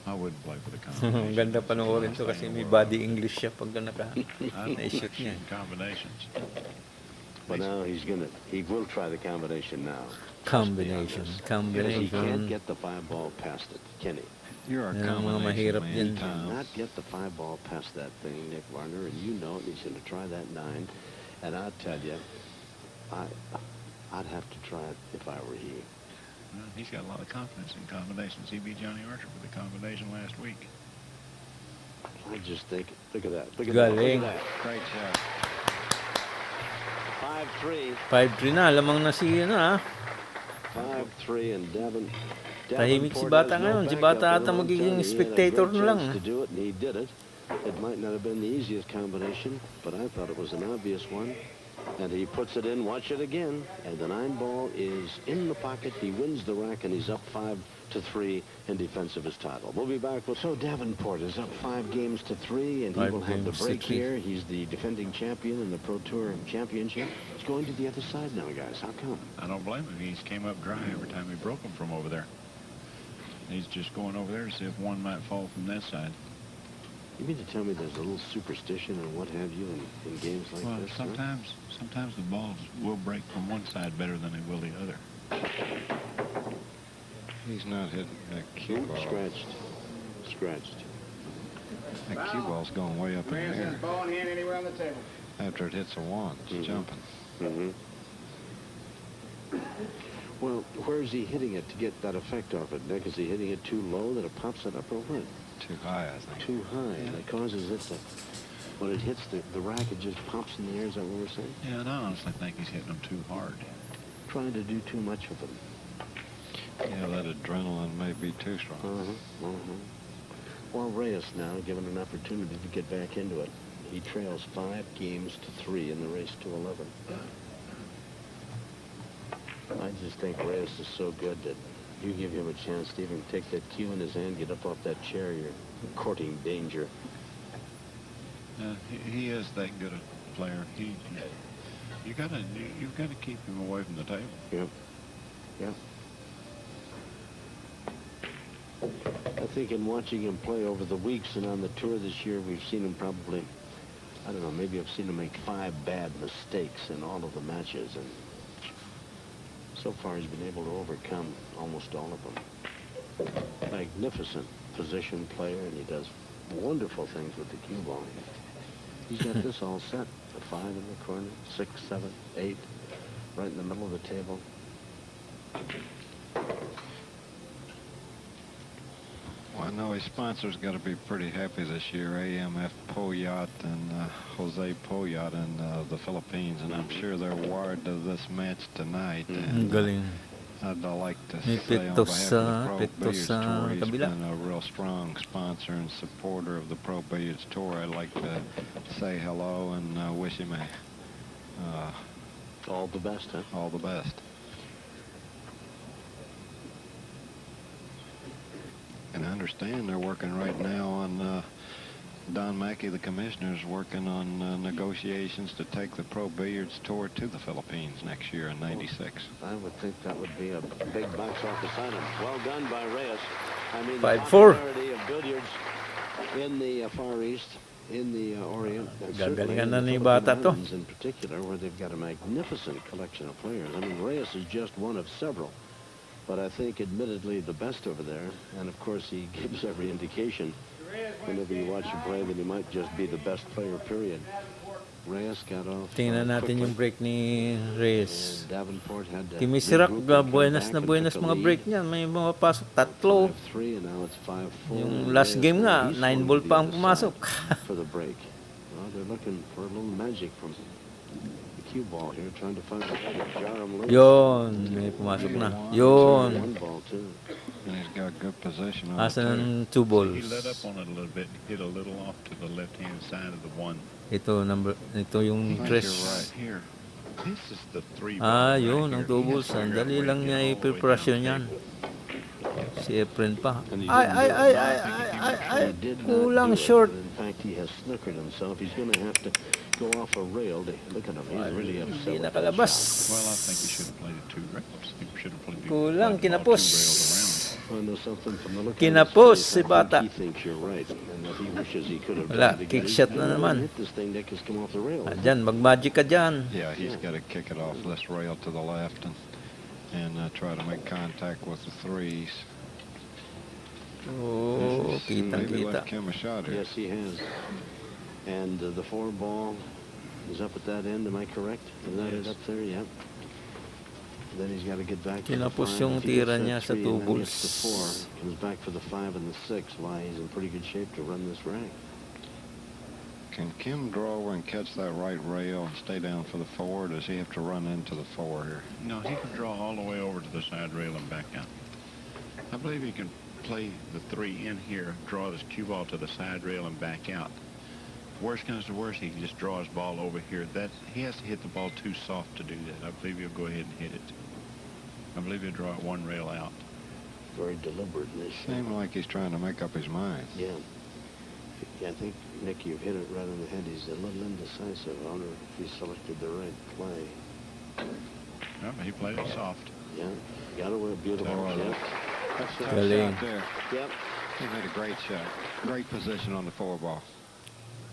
I wouldn't play for the Ang combination. ganda It's the panoorin last to thing kasi in the may world. body English siya pag I don't na-shoot like niya. shooting combinations. But now he will try the combination now. Combination, Because he combination. can't get the 5 ball past it, can he? You're a Yan ang mga combination mahirap man, din. Tom. Not get the 5 ball past that thing, Nick Varner, and you know it. He's going to try that 9. And I'll tell you, I'd have to try it if I were he. Well, he's got a lot of confidence in combinations. He beat Johnny Archer with a combination last week. I just think, look at that. Look at that. Look Galing. at that. Great shot. 5-3. 5-3 na, lamang na si 5-3 and Tahimik si Bata ngayon. Si Bata ata magiging spectator na lang. To do it, and he did it. It might not have been the easiest combination, but I thought it was an obvious one. And he puts it in. Watch it again. And the 9 ball is in the pocket. He wins the rack, and he's up 5 to 3 in defense of his title. We'll be back with... So Davenport is up 5 games to 3, and he 5 will have the games to break 3. here. He's the defending champion in the Pro Tour Championship. He's going to the other side now, guys. How come? I don't blame him. He's came up dry every time he broke him from over there. He's just going over there to see if one might fall from that side. You mean to tell me there's a little superstition and what have you in games like Well, this? sometimes the balls will break from one side better than they will the other. He's not hitting that cue ball. Scratched. That cue ball's going way up in the air. Ball in hand anywhere on the table. After it hits a 1, it's jumping. Mm-hmm. Well, where is he hitting it to get that effect off it, Nick? Is he hitting it too low that it pops it up or what? Too high, I think. Too high, and it causes it to... When it hits the rack, it just pops in the air. Is that what we're saying? Yeah, and I honestly think he's hitting them too hard. Trying to do too much of them. Yeah, that adrenaline may be too strong. Well, Reyes now given an opportunity to get back into it. He trails 5 games to 3 in the race to 11. I just think Reyes is so good that you give him a chance to even take that cue in his hand, get up off that chair, you're courting danger. He is that good a player. You've got to keep him away from the table. Yep. I think in watching him play over the weeks and on the tour this year, we've seen him probably, I don't know, maybe I've seen him make 5 bad mistakes in all of the matches, and so far he's been able to overcome almost all of them. Magnificent position player, and he does wonderful things with the cue ball. He's got this all set. A 5 in the corner, 6, 7, 8, right in the middle of the table. Well, I know his sponsors got to be pretty happy this year. AMF Poyat and Jose Poyat in the Philippines, and I'm sure they're wired to this match tonight. And, Galing. I'd like to May say on pito behalf of the sa- Pro pito Billiards sa Tour, he's kabila. been a real strong sponsor and supporter of the Pro Billiards Tour. I'd like to say hello and wish him All the best, huh? all the best. And I understand they're working right now on Don Mackey, the commissioner, is working on negotiations to take the Pro Billiards Tour to the Philippines next year in '96. I would think that would be a big box office item. Well done by Reyes. I mean, 5-4. the popularity of billiards in the Far East, in the Orient, and certainly Gagalingan in na the ni Philippine Bata to. Islands in particular, where they've got a magnificent collection of players. I mean, Reyes is just one of several, but I think admittedly the best over there. And of course, he gives every indication whenever you watch him play that he might just be the best player, period. Reyes got off Tingnan natin quickly, yung break ni Reyes. and Davenport had to Timisirap, regroup and come buenas back na and buenas took a mga lead. break niyan. May mga pasok, 3. 5-3, and now it's 5-4. Yung and last Reyes game now, nga, he's 9 going ball to the pa ang other pumasok. side for the break. Well, they're looking for a little magic from the cue ball here, trying to find a way to jar him loose. Yun, may pumasok na. Yun. One ball, too. And he's got good position on Asa it, ng 2 too. balls. He let up on it a little bit, hit a little off to the left-hand side of the 1. Ito yung I think tres. you're right. Here, this is the 3 Ah, ball yun, right ang here. 2 He has balls. to figure Ang out dali a way to lang get niya all the way down i-preparasyon the yan. table. Si Efren pa. And he Ay, didn't ay, do ay, it. ay, ay, ay, He did not kulang do it. short. In fact, he has snookered himself. He's going to have to go off a rail. Look at him. He's really upset Hindi with that nakalabas. shot. Well, I think he should have played it 2 rails. He should have played Kulang, played the ball 2 kinapos. rails around. I know something from the look Kinapos on his si face. I Bata. think he thinks you're right, and that he wishes he could have Wala, done it kick again. shot He's na never naman. hit this thing, Nick, has come off the rail. Dyan, mag-magic ka dyan. Yeah, he's got to kick it off this rail to the left and try to make contact with the 3s. Oo, Maybe kitang-kita. left him a shot here. Yes, he has. And the 4 ball is up at that end. Am I correct? Is that it up there? Yeah. Then he's got to get back to the Kinapos 5. yung If he gets tira that niya sa 3 2 and then balls. gets the 4, comes back for the 5 and the 6. Why, he's in pretty good shape to run this rack. Can Kim draw and catch that right rail and stay down for the 4? Or does he have to run into the 4 here? No, he can draw all the way over to the side rail and back out. I believe he can play the 3 in here, draw his cue ball to the side rail and back out. Worst comes to worst, he can just draw his ball over here. He has to hit the ball too soft to do that. I believe he'll go ahead and hit it. I believe he'll draw it 1 rail out. very deliberate in this. Seems like he's trying to make up his mind. Yeah. Yeah, I think, Nick, you've hit it right on the head. He's a little indecisive. I wonder if he selected the right play. No, he played it soft. Yeah, got away beautiful. Yeah. That's that Galing. shot there. Yep. He made a great shot. Great position on the 4-ball.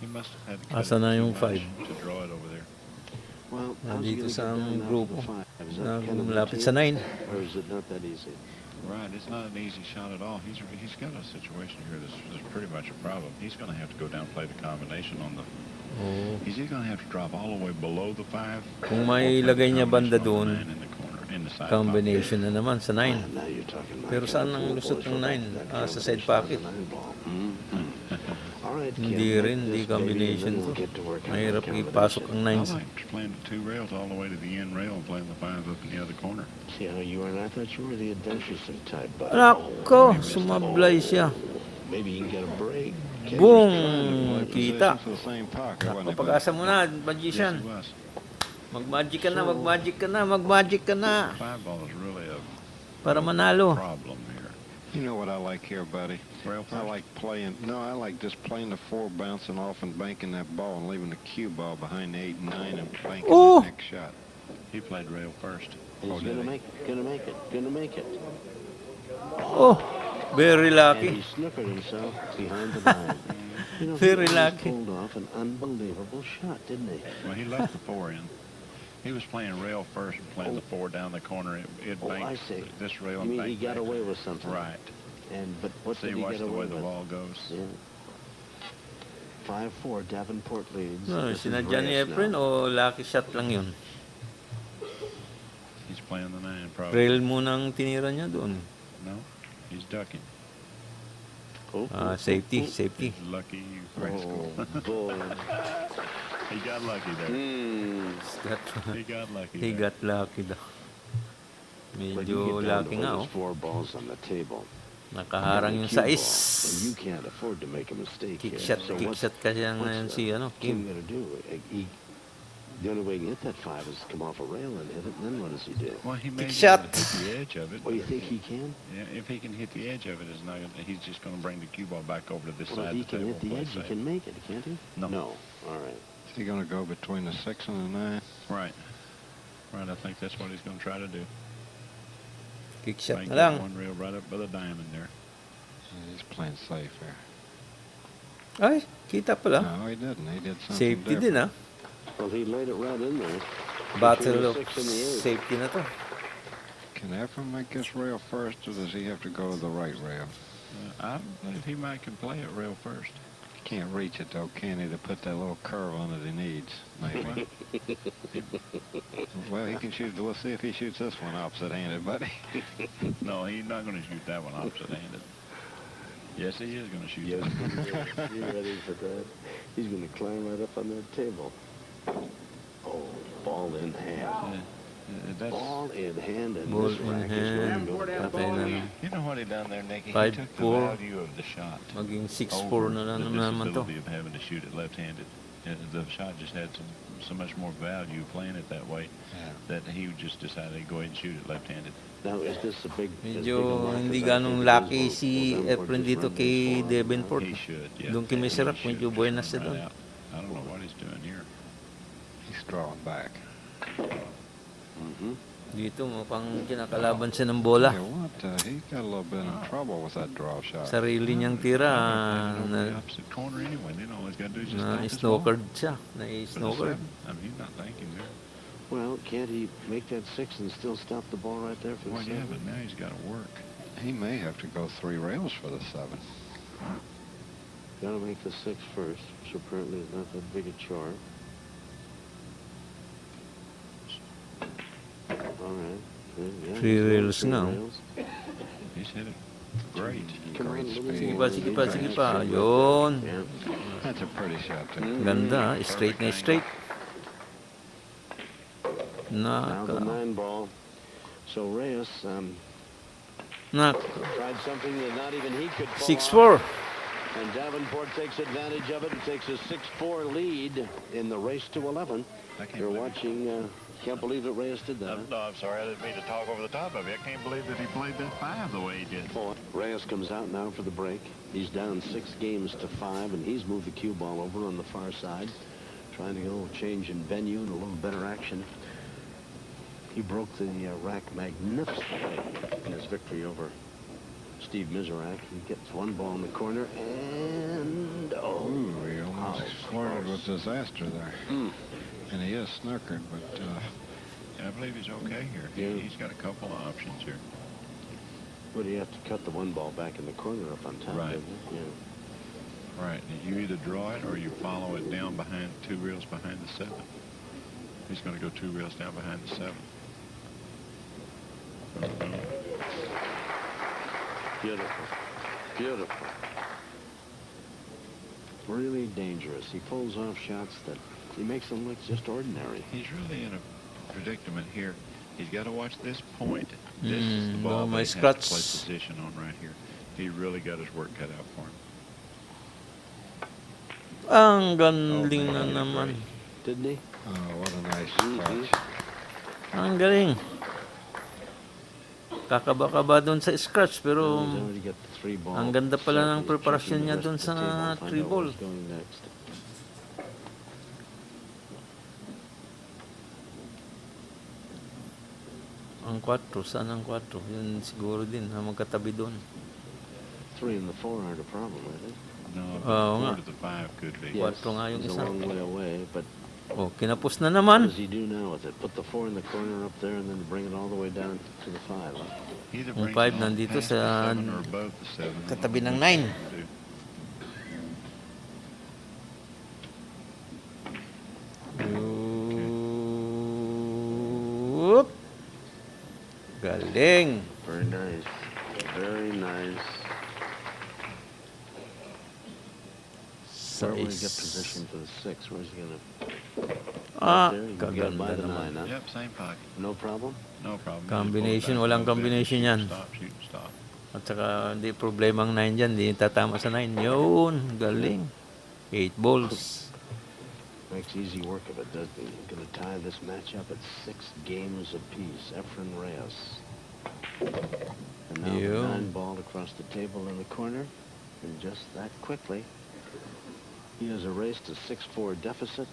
He must have had to cut Asa it na too yung much 5? to draw it over there. Well, how's he Nandito gonna sa get down now grupo. to the 5? Is that Na kind of malapit routine? sa 9. Or is it not that easy? Right, it's not an easy shot at all. He's got a situation here that's pretty much a problem. He's going to have to go down and play the combination on the. Oo. He's either going to have to drop all the way below the 5. Kung or may play the lagay niya banda combination on the doon, 9 in the corner, in the side combination na naman sa 9. Now you're talking about Pero saan ang lusot ng 9? Sa side pocket. All right, Hindi Ken, rin, make hindi this baby, combination and then to. we'll get to work on Mahirap that ipasok ang pocket. 9. I like playing the 2 rails all the way to the end rail and playing the 5 up in the other corner. See how you are, and I thought you were the adventuresome type, but Nako, sumablay siya. maybe you can get a break. Ken, Boom! Play Kita. position for the same pocket, Nako, wasn't it? pag-asa mo na, Yes, magician. he was. Mag-magic ka na, mag-magic ka na, mag-magic ka na. 5 ball is really a Para manalo. problem here. You know what I like here, buddy? Rail I first. like playing. No, I like just playing the 4, bouncing off and banking that ball and leaving the cue ball behind the 8 and 9 and banking Oh! the next shot. He played rail first. He's Oh, did gonna he? make it. Gonna make it. Oh, very And lucky. he snookered himself behind the line. You know, Very he almost lucky. pulled off an unbelievable shot, didn't he? Well, he left the 4 in. He was playing rail first and playing the 4 down the corner. It Oh, I banked see. this rail You and mean banked he got back. away with something? Right. But what See, did he watch get the away way the with? ball goes. Yeah. 5-4, Davenport leads. No, This is sinadya ni Reyes Efren now. o lucky shot lang yun? He's playing the 9 probably. Rail muna ang tinira niya doon. No, he's ducking. Oh, Safety. He's lucky. Oh, boy. He got lucky there. He got lucky He there. got lucky daw. But Medyo you get down lucky to nga, those oh. 4 balls on the table. Nakaharang yung Cue ball, and sais. you can't afford to make a mistake Kick here. shot So kasi what's ngayon si what Kim. you gotta do? The only way he can hit that 5 is to come off a rail and hit it. And then what does he do? Well, he may be shot. able to hit the edge of it. Well, you think he can? Yeah, if he can hit the edge of it, it's not. He's just going to bring the cue ball back over to this Well, if side he of the can table. hit the play edge, he safe. can make it, can't he? No. No. All right. Is he going to go between the 6 and the 9? Right. Right. I think that's what he's going to try to do. Kick shot Bank na that lang. one rail right up by the diamond there. Yeah, he's playing safe here. Ay, kita pala. No, he didn't. He did something Safety different. din, ah. Well, he laid it right in there. Battle of Between the 6 and the 8. safety na to. Can Efren make this rail first, or does he have to go to the right rail? I believe he might can play it rail first. He can't reach it, though, can he, to put that little curve on it he needs, maybe. Well, he can shoot. We'll see if he shoots this one opposite-handed, buddy. No, he's not going to shoot that one opposite-handed. Yes, he is going to shoot Yes, that. you ready for that? He's going to climb right up on that table. Oh, ball in hand. That's, Ball in hand, and Ball this in rack is hand. going to go Patay na lang. you know what he done there, Nicky? He 5-4. took the value of the shot. Maging 6-4 over na lang the naman to. visibility of having to shoot it left-handed. The shot just had so much more value playing it that way that he just decided to go ahead and shoot it left-handed. Now, is this a big... Medyo hindi ganong lucky si Efren dito kay Davenport. He should, yeah. Doon kay Meserac, He medyo should buenas come na doon. right out. I don't know what he's doing here. He's drawing back. Mm-hmm. Dito mukhang kinakalaban siya ng bola. Yeah, what? He got a little bit in trouble with that draw shot. Sarili niyang tira Over the na, opposite corner anyway. Then all he's got to do is just na dump this ball. snookered siya. Na For the snookered. 7. I mean, he's not thinking there. Well, can't he make that 6 and still stop the ball right there for the Well, yeah, 7? but now he's got to work. He may have to go 3 rails for the 7. Got to make the 6 first, which apparently is not that big a chore. All right. Good, yeah, 3 he's got rails 3 nga. rails. He's hit it great. Come on, Great little speed. Sige boy. pa, sige pa, sige pa. Yun. Yeah. That's a pretty shot, too. Ganda, straight na straight. Now the Naka. 9 ball. So Reyes Nak. tried something that not even he could pull 6-4. off. And Davenport takes advantage of it and takes a 6-4 lead in the race to 11. I can't You're believe watching Can't believe that Reyes did that. No, I'm sorry. I didn't mean to talk over the top of you. I can't believe that he played that 5 the way he did. Reyes comes out now for the break. He's down 6 games to 5, and he's moved the cue ball over on the far side, trying to get a little change in venue and a little better action. He broke the rack magnificently in his victory over Steve Miserak. He gets one ball in the corner, and He almost flirted with disaster there. And he is snookered, but I believe he's okay here. Yeah. He's got a couple of options here. But you have to cut the one ball back in the corner up on top, Right. doesn't it? Yeah. Right. You either draw it or you follow it down behind 2 reels behind the 7. He's going to go 2 reels down behind the 7. Beautiful. Beautiful. Really dangerous. He pulls off shots that he makes them look just ordinary. He's really in a predicament here. He's got to watch this point. This is the ball my that he has to play scratch. position on right here. He really got his work cut out for him. Ang galing na naman. Didn't he? oh, what a nice scratch. Ang galing. Kakaba-kaba doon sa scratch, pero He's already got the 3 ball. ang ganda pala ng He's preparasyon checking niya the doon rest of the sa table, find 3 out ball. what's going next. Ang 4, saan ang 4? Yun siguro din, magkatabi doon. 3 and the 4 aren't a problem, are they? No, Oo the nga. 4 to the 5 could be. Yes, Quatro nga yung he's isa. a long way away, but Oh, kinapos na what naman. does he do now with it? Put the 4 in the corner up there and then bring it all the way down to the 5, huh? Either Yung bring 5 it on nandito past sa the 7 or above the 7. katabi ng 9. Whoop. Galing. Very nice. Very nice. Where will he get position for the 6? Where's he going to... Ah, there, you can get him by kaganda the naman. 9, huh? Yep, same pocket. No problem? No problem. Combination, Just pull it back walang a little bit, combination shoot, yan. Stop, shoot, stop. At saka hindi problema ang 9 dyan, hindi tatama sa 9. Yun, galing. 8 balls. Makes easy work of it, doesn't he? Going to tie this match up at 6 games apiece. EFREN Reyes. And now Yeah. the 9 ball across the table in the corner. And just that quickly, he has erased a 6-4 deficit.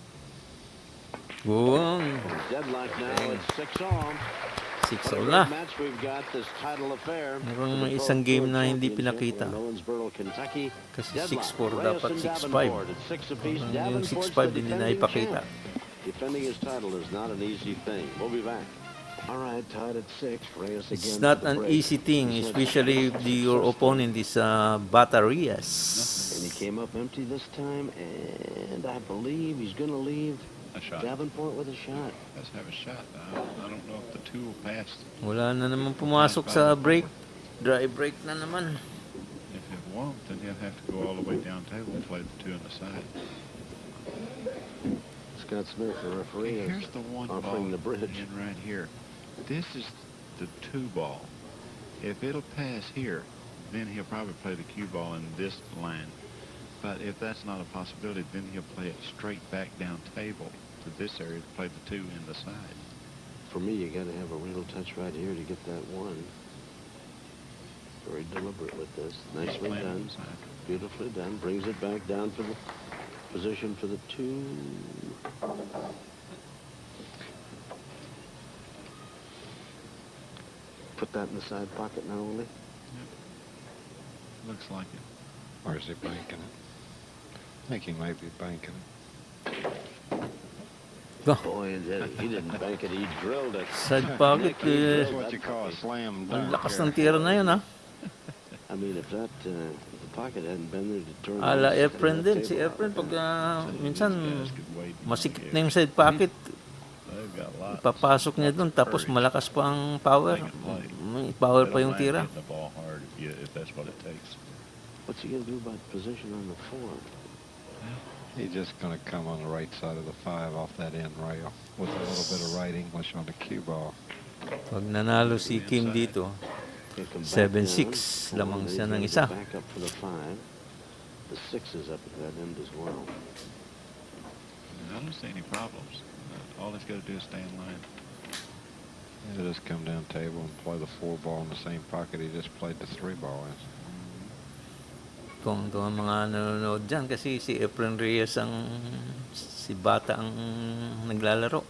Boom. Deadlock now at 6-all. 6 all na. Match we've got this title affair. Merong may isang game na hindi pinakita. Owensboro, Kentucky. Kasi Deadlock. 6-4 Reyes dapat and 6-5. Davenport at 6 apiece. Yung Davenport's 6-5 the din na defending ipakita. champ. Defending his title is not an easy thing. We'll be back. All right, tied at 6. Reyes It's again not for the an break. easy thing, especially if your opponent is BATA REYES. And he came up empty this time, and I believe he's going to leave A shot. Davenport with a shot. Let's have a shot. I don't know if the 2 will pass. Wala na naman pumasok sa break. Dry break na naman. If it won't, then he'll have to go all the way down table and play the 2 on the side. Scott Smith, the referee, Here's is the 1 ball offering the bridge. in right here. This is the 2 ball. If it'll pass here, then he'll probably play the cue ball in this line. But if that's not a possibility, then he'll play it straight back down table to this area to play the 2 in the side. For me, you got to have a real touch right here to get that 1. Very deliberate with this. Nicely Playing on done. the side. Beautifully done. Brings it back down for the position for the 2. Put that in the side pocket now, Willie. Looks like it. Or is he banking it? I think he might be banking it. Boy, he didn't bank it. He drilled it. Side pocket, That's what you call a slam ang dunk. lakas ng tira na yun, ha? I mean, if that if the pocket hadn't been there to turn. Ala this EFREN din. Si table EFREN, out. pag minsan These guys could wait. masikip na yung side pocket, They've got lots. ipapasok niya dun, tapos malakas pa ang power. May power pa yung tira. The ball hard if that's what it takes. What's he gonna do about position on the 4? He's just going to come on the right side of the 5 off that end rail with a little bit of right English on the cue ball. Pag nanalo si Kim dito, He'll come back 7-6, down. lamang And siya he's ng gonna isa. go Back up for the 5. The 6 is up at that end as well. I don't see any problems. All he's got to do is stay in line. Yeah, just come down table and play the 4-ball in the same pocket he just played the 3-ball in. Kung ang mga nanonood dyan kasi si EFREN Reyes si Bata ang naglalaro.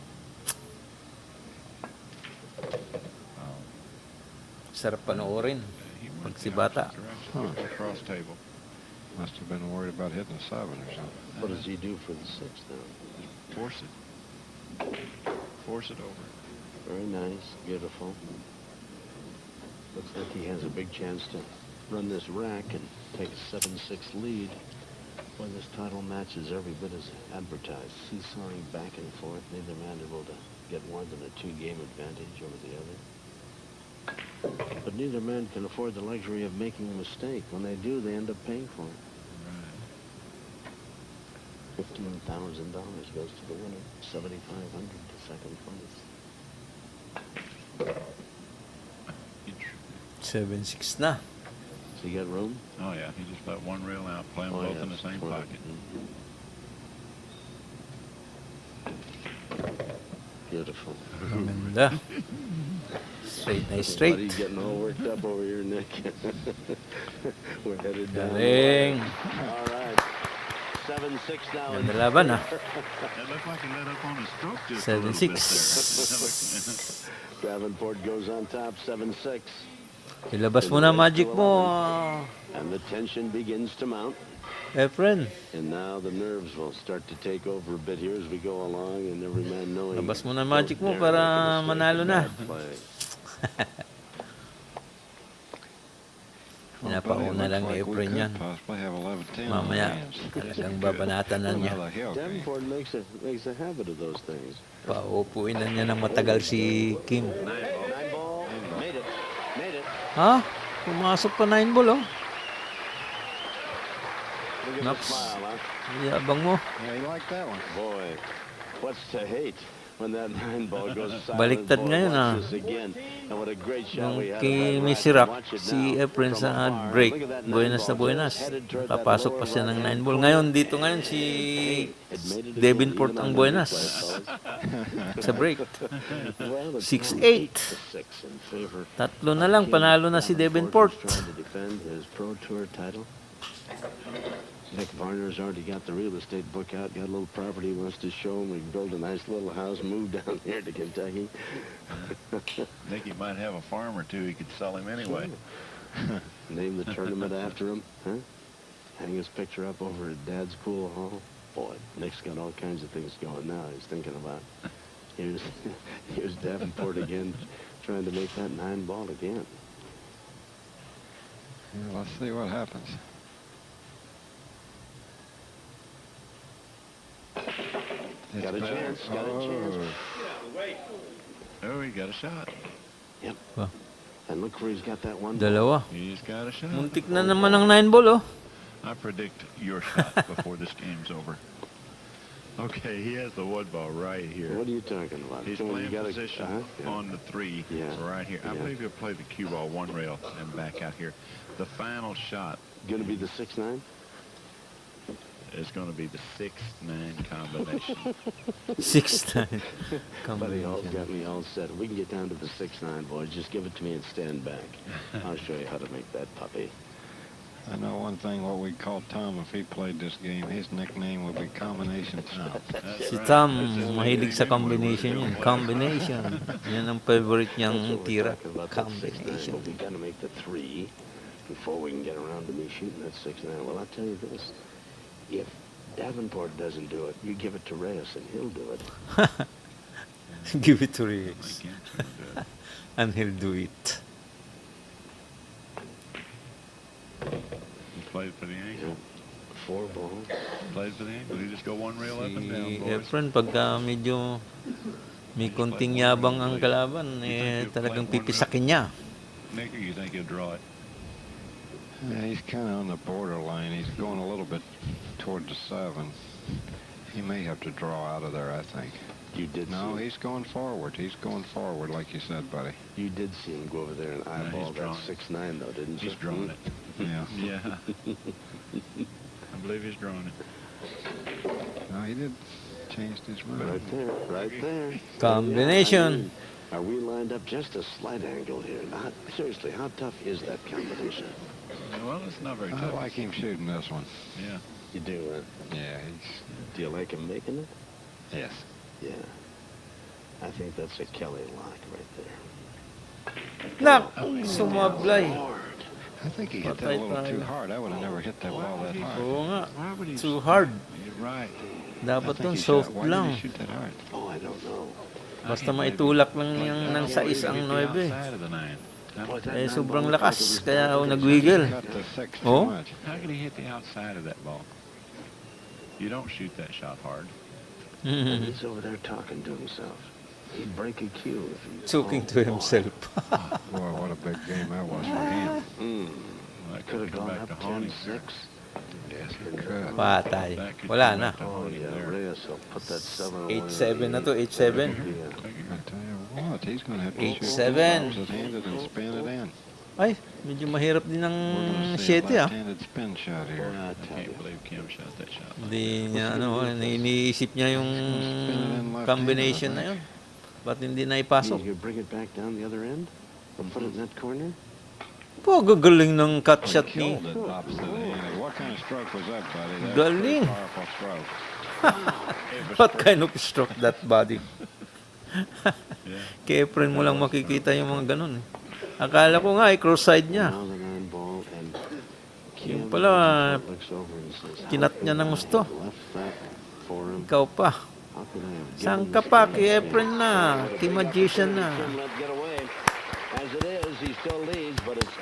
Sarap panoorin He pag went si the Bata. opposite direction. Across table. Must have been worried about hitting a 7 or something. What does he do for the sixth now? Force it. Force it over. Very nice, beautiful. Looks like he has a big chance to run this rack and take a 7-6 lead. Boy, this title match is every bit as advertised. Seesawing back and forth, neither man able to get more than a 2-game advantage over the other. But neither man can afford the luxury of making a mistake. When they do, they end up paying for it. $15,000 goes to the winner. $7,500 to second place. 7-6 na. So you got room? Oh, yeah. He just let one rail out, play them Oh, both yeah. in the same pocket. Beautiful. Maganda. Straight na straight. Buddy, getting all worked up over here, Nick. We're headed down. Galing. All right. 7-6 now. Ganda laban, ah. It looked like he let up on his stroke just a little 7-6. bit there. Davenport goes on top, 7-6. Ilabas mo na magic mo, And the tension begins to mount. EFREN. And now the nerves will start to take over a bit here as we go along, and every man knowing. Labas mo na magic mo don't dare para make a mistake. manalo na. Bad play. Pinapauna lang ni EFREN yan. Possibly have 11-10 Mamaya, talagang babanatan na niya. Davenport makes a habit of those things. Paupuin na niya ng matagal si Kim. 9-ball, made it. Ha? Pumasok pa 9 ball, oh. Look at the Naps. smile, huh? Yabang mo. Yeah, he liked that one. Boy, what's to hate when that 9-ball goes silent? Baliktad Boy, ngayon, watch ah. this again. And what a great shot Nung we had of kay that rack. Misirap, Watch it si now EFREN from sa afar. break. Look at that Buenas na 9-ball buenas. just headed toward that Papasok pa lower siya ng right-hand 9 ball. corner. Ngayon, dito ngayon si It made it again, Davenport even ang on buenas. the replay, Sa break. Well, it's 6-8. 8-6 in favor. Tatlo na lang, panalo na si Davenport. Is trying to defend his Pro Tour title. Nick Varner's already got the real estate book out, got a little property he wants to show him. We build a nice little house, move down here to Kentucky. Think he might have a farm or two he could sell him anyway. Name the tournament after him, huh? Hang his picture up over at Dad's pool hall. Boy, Nick's got all kinds of things going now. He's thinking about. Here's Davenport again, trying to make that 9-ball again. Yeah, let's see what happens. Got a chance, got a chance. Oh, he got a shot. Yep. Wow. And look where he's got that one. Dalawa. He's got a shot. Muntik na naman ang 9 ball, oh. I predict your shot before this game's over. Okay, he has the 1-ball right here. What are you talking about? He's So you playing gotta- position yeah. on the 3 Yeah. right here. I Yeah. believe he'll play the cue ball 1 rail and back out here. The final shot Gonna be the 6-9? is going to be the 6-9 combination. 6-9. Buddy all got me all set. We can get down to the 6-9, boys. Just give it to me and stand back. I'll show you how to make that puppy. I know one thing, what we call Tom, if he played this game, his nickname would be Combination Tom. Si Tom, mahilig sa combination yun. Combination. Yan ang favorite That's niyang what we're tira. talking about, that 6-9. Combination. But we got to make the 3 before we can get around to me shooting that 6-9. Well, I'll tell you this. If Davenport doesn't do it, you give it to Reyes and he'll do it. Give it to Reyes. Like him to do it. And he'll do it. He played for the ankle. 4-ball. Played for the ankle. He just go 1 rail up and down, Si boys. EFREN, pagka medyo may konting yabang ang kalaban, talagang pipisakin niya. Nick, or you think he'll draw it? Yeah, he's kind of on the borderline. He's going a little bit toward the 7. He may have to draw out of there, I think. You did No, see he's going forward. He's going forward, like you said, buddy. You did see him go over there and eyeball he's that drawing. 6-9, though, didn't you? He's drawing it. Yeah. Yeah. I believe he's drawing it. No, he did. changed his mind. Right there, right there. Combination. Are we lined up just a slight angle here? Seriously, how tough is that combination? Well, it's not very I tough. like him shooting this one. Yeah. You do, Yeah, do you like him making it? yes. Yeah. I think that's a Kelly lock right there. Nak! Sumablay. I think he hit that a little too hard. I would have never hit that ball that hard. Oo nga. Why would he? Too hard. You're right. Dapat I think dun he shot- soft Why did lang. he shoot that hard? Oh, I don't know. Basta maitulak lang ng 6 ang 9. Outside of the 9. Eh, sobrang lakas. Kaya ako nagwiggle. Cut the six too Oh? much. How could he hit the outside of that ball? You don't shoot that shot hard. And he's over there talking to himself. He'd break a cue if he... Talking to himself. Boy, what a big game that was for him. Well, that Could have come gone back up to haunt him 10-6. there. Yes, it could. Patay. That could Wala come na. back to Oh, haunt him yeah, there. Reyes will put that 7 away. 8-7 na to. 8-7. Yeah. I tell you what, he's going to have to shoot 8-7. left-handed and spin it in. Ay, medyo mahirap din ng We're going to see a 7 ah. left-handed spin shot here. Boy, I I tell can't you. believe Kim shot that shot. Hindi niya, iniisip niya yung combination na yun. Ba't hindi na You ipasok? bring it back down the other end? Or put it in that corner? Po, gagaling ng cut shot ni. Killed it opposite the handed. What kind of stroke was that, buddy? That's Galing. a pretty powerful stroke. What kind of stroke that body? Yeah. Kay EFREN mo lang makikita yung mga ganun eh. Akala ko nga, cross-side niya. Now the 9 ball and Yung Kim pala, looks over and says, kinat niya ng gusto. left that for him. Ikaw pa. How could I have Saan given ka this pa? guy Kay a EFREN na. Kay Magician na. Kim let get away. As it is, he still leads, but it's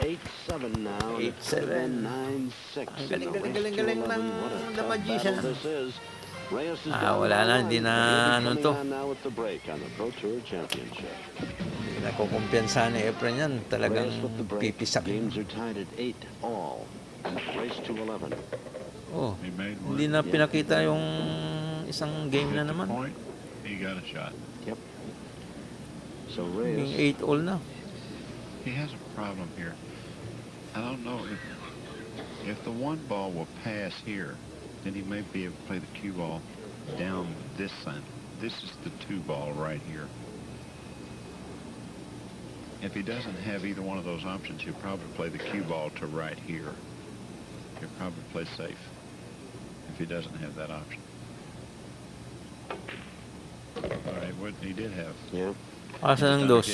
8-7 now. and it could have been 9-6. Ang galing, in the galing, race galing, to galing 11. ng What a The tough Magician. battle this is. Reyes is Ah, down wala by na, one, hindi na but he'll be ano coming to. on now with the break on the Pro Tour Championship. Hindi na kukumpiyansa ni EFREN yan. Talagang Reyes with the break. pipisak. Games are tied at 8 all. Race to 11. Oh, He made one. hindi na pinakita yung isang game na Hit the naman. point, he got a shot. Yep. So Yung Reyes 8 all na. He has a problem here. I don't know if the 1 ball will pass here, then he may be able to play the cue ball down this side. This is the 2 ball right here. If he doesn't have either one of those options, he'll probably play the cue ball to right here. He'll probably play safe if he doesn't have that option. All right, what he did have. Yeah. Asa ng Just dos?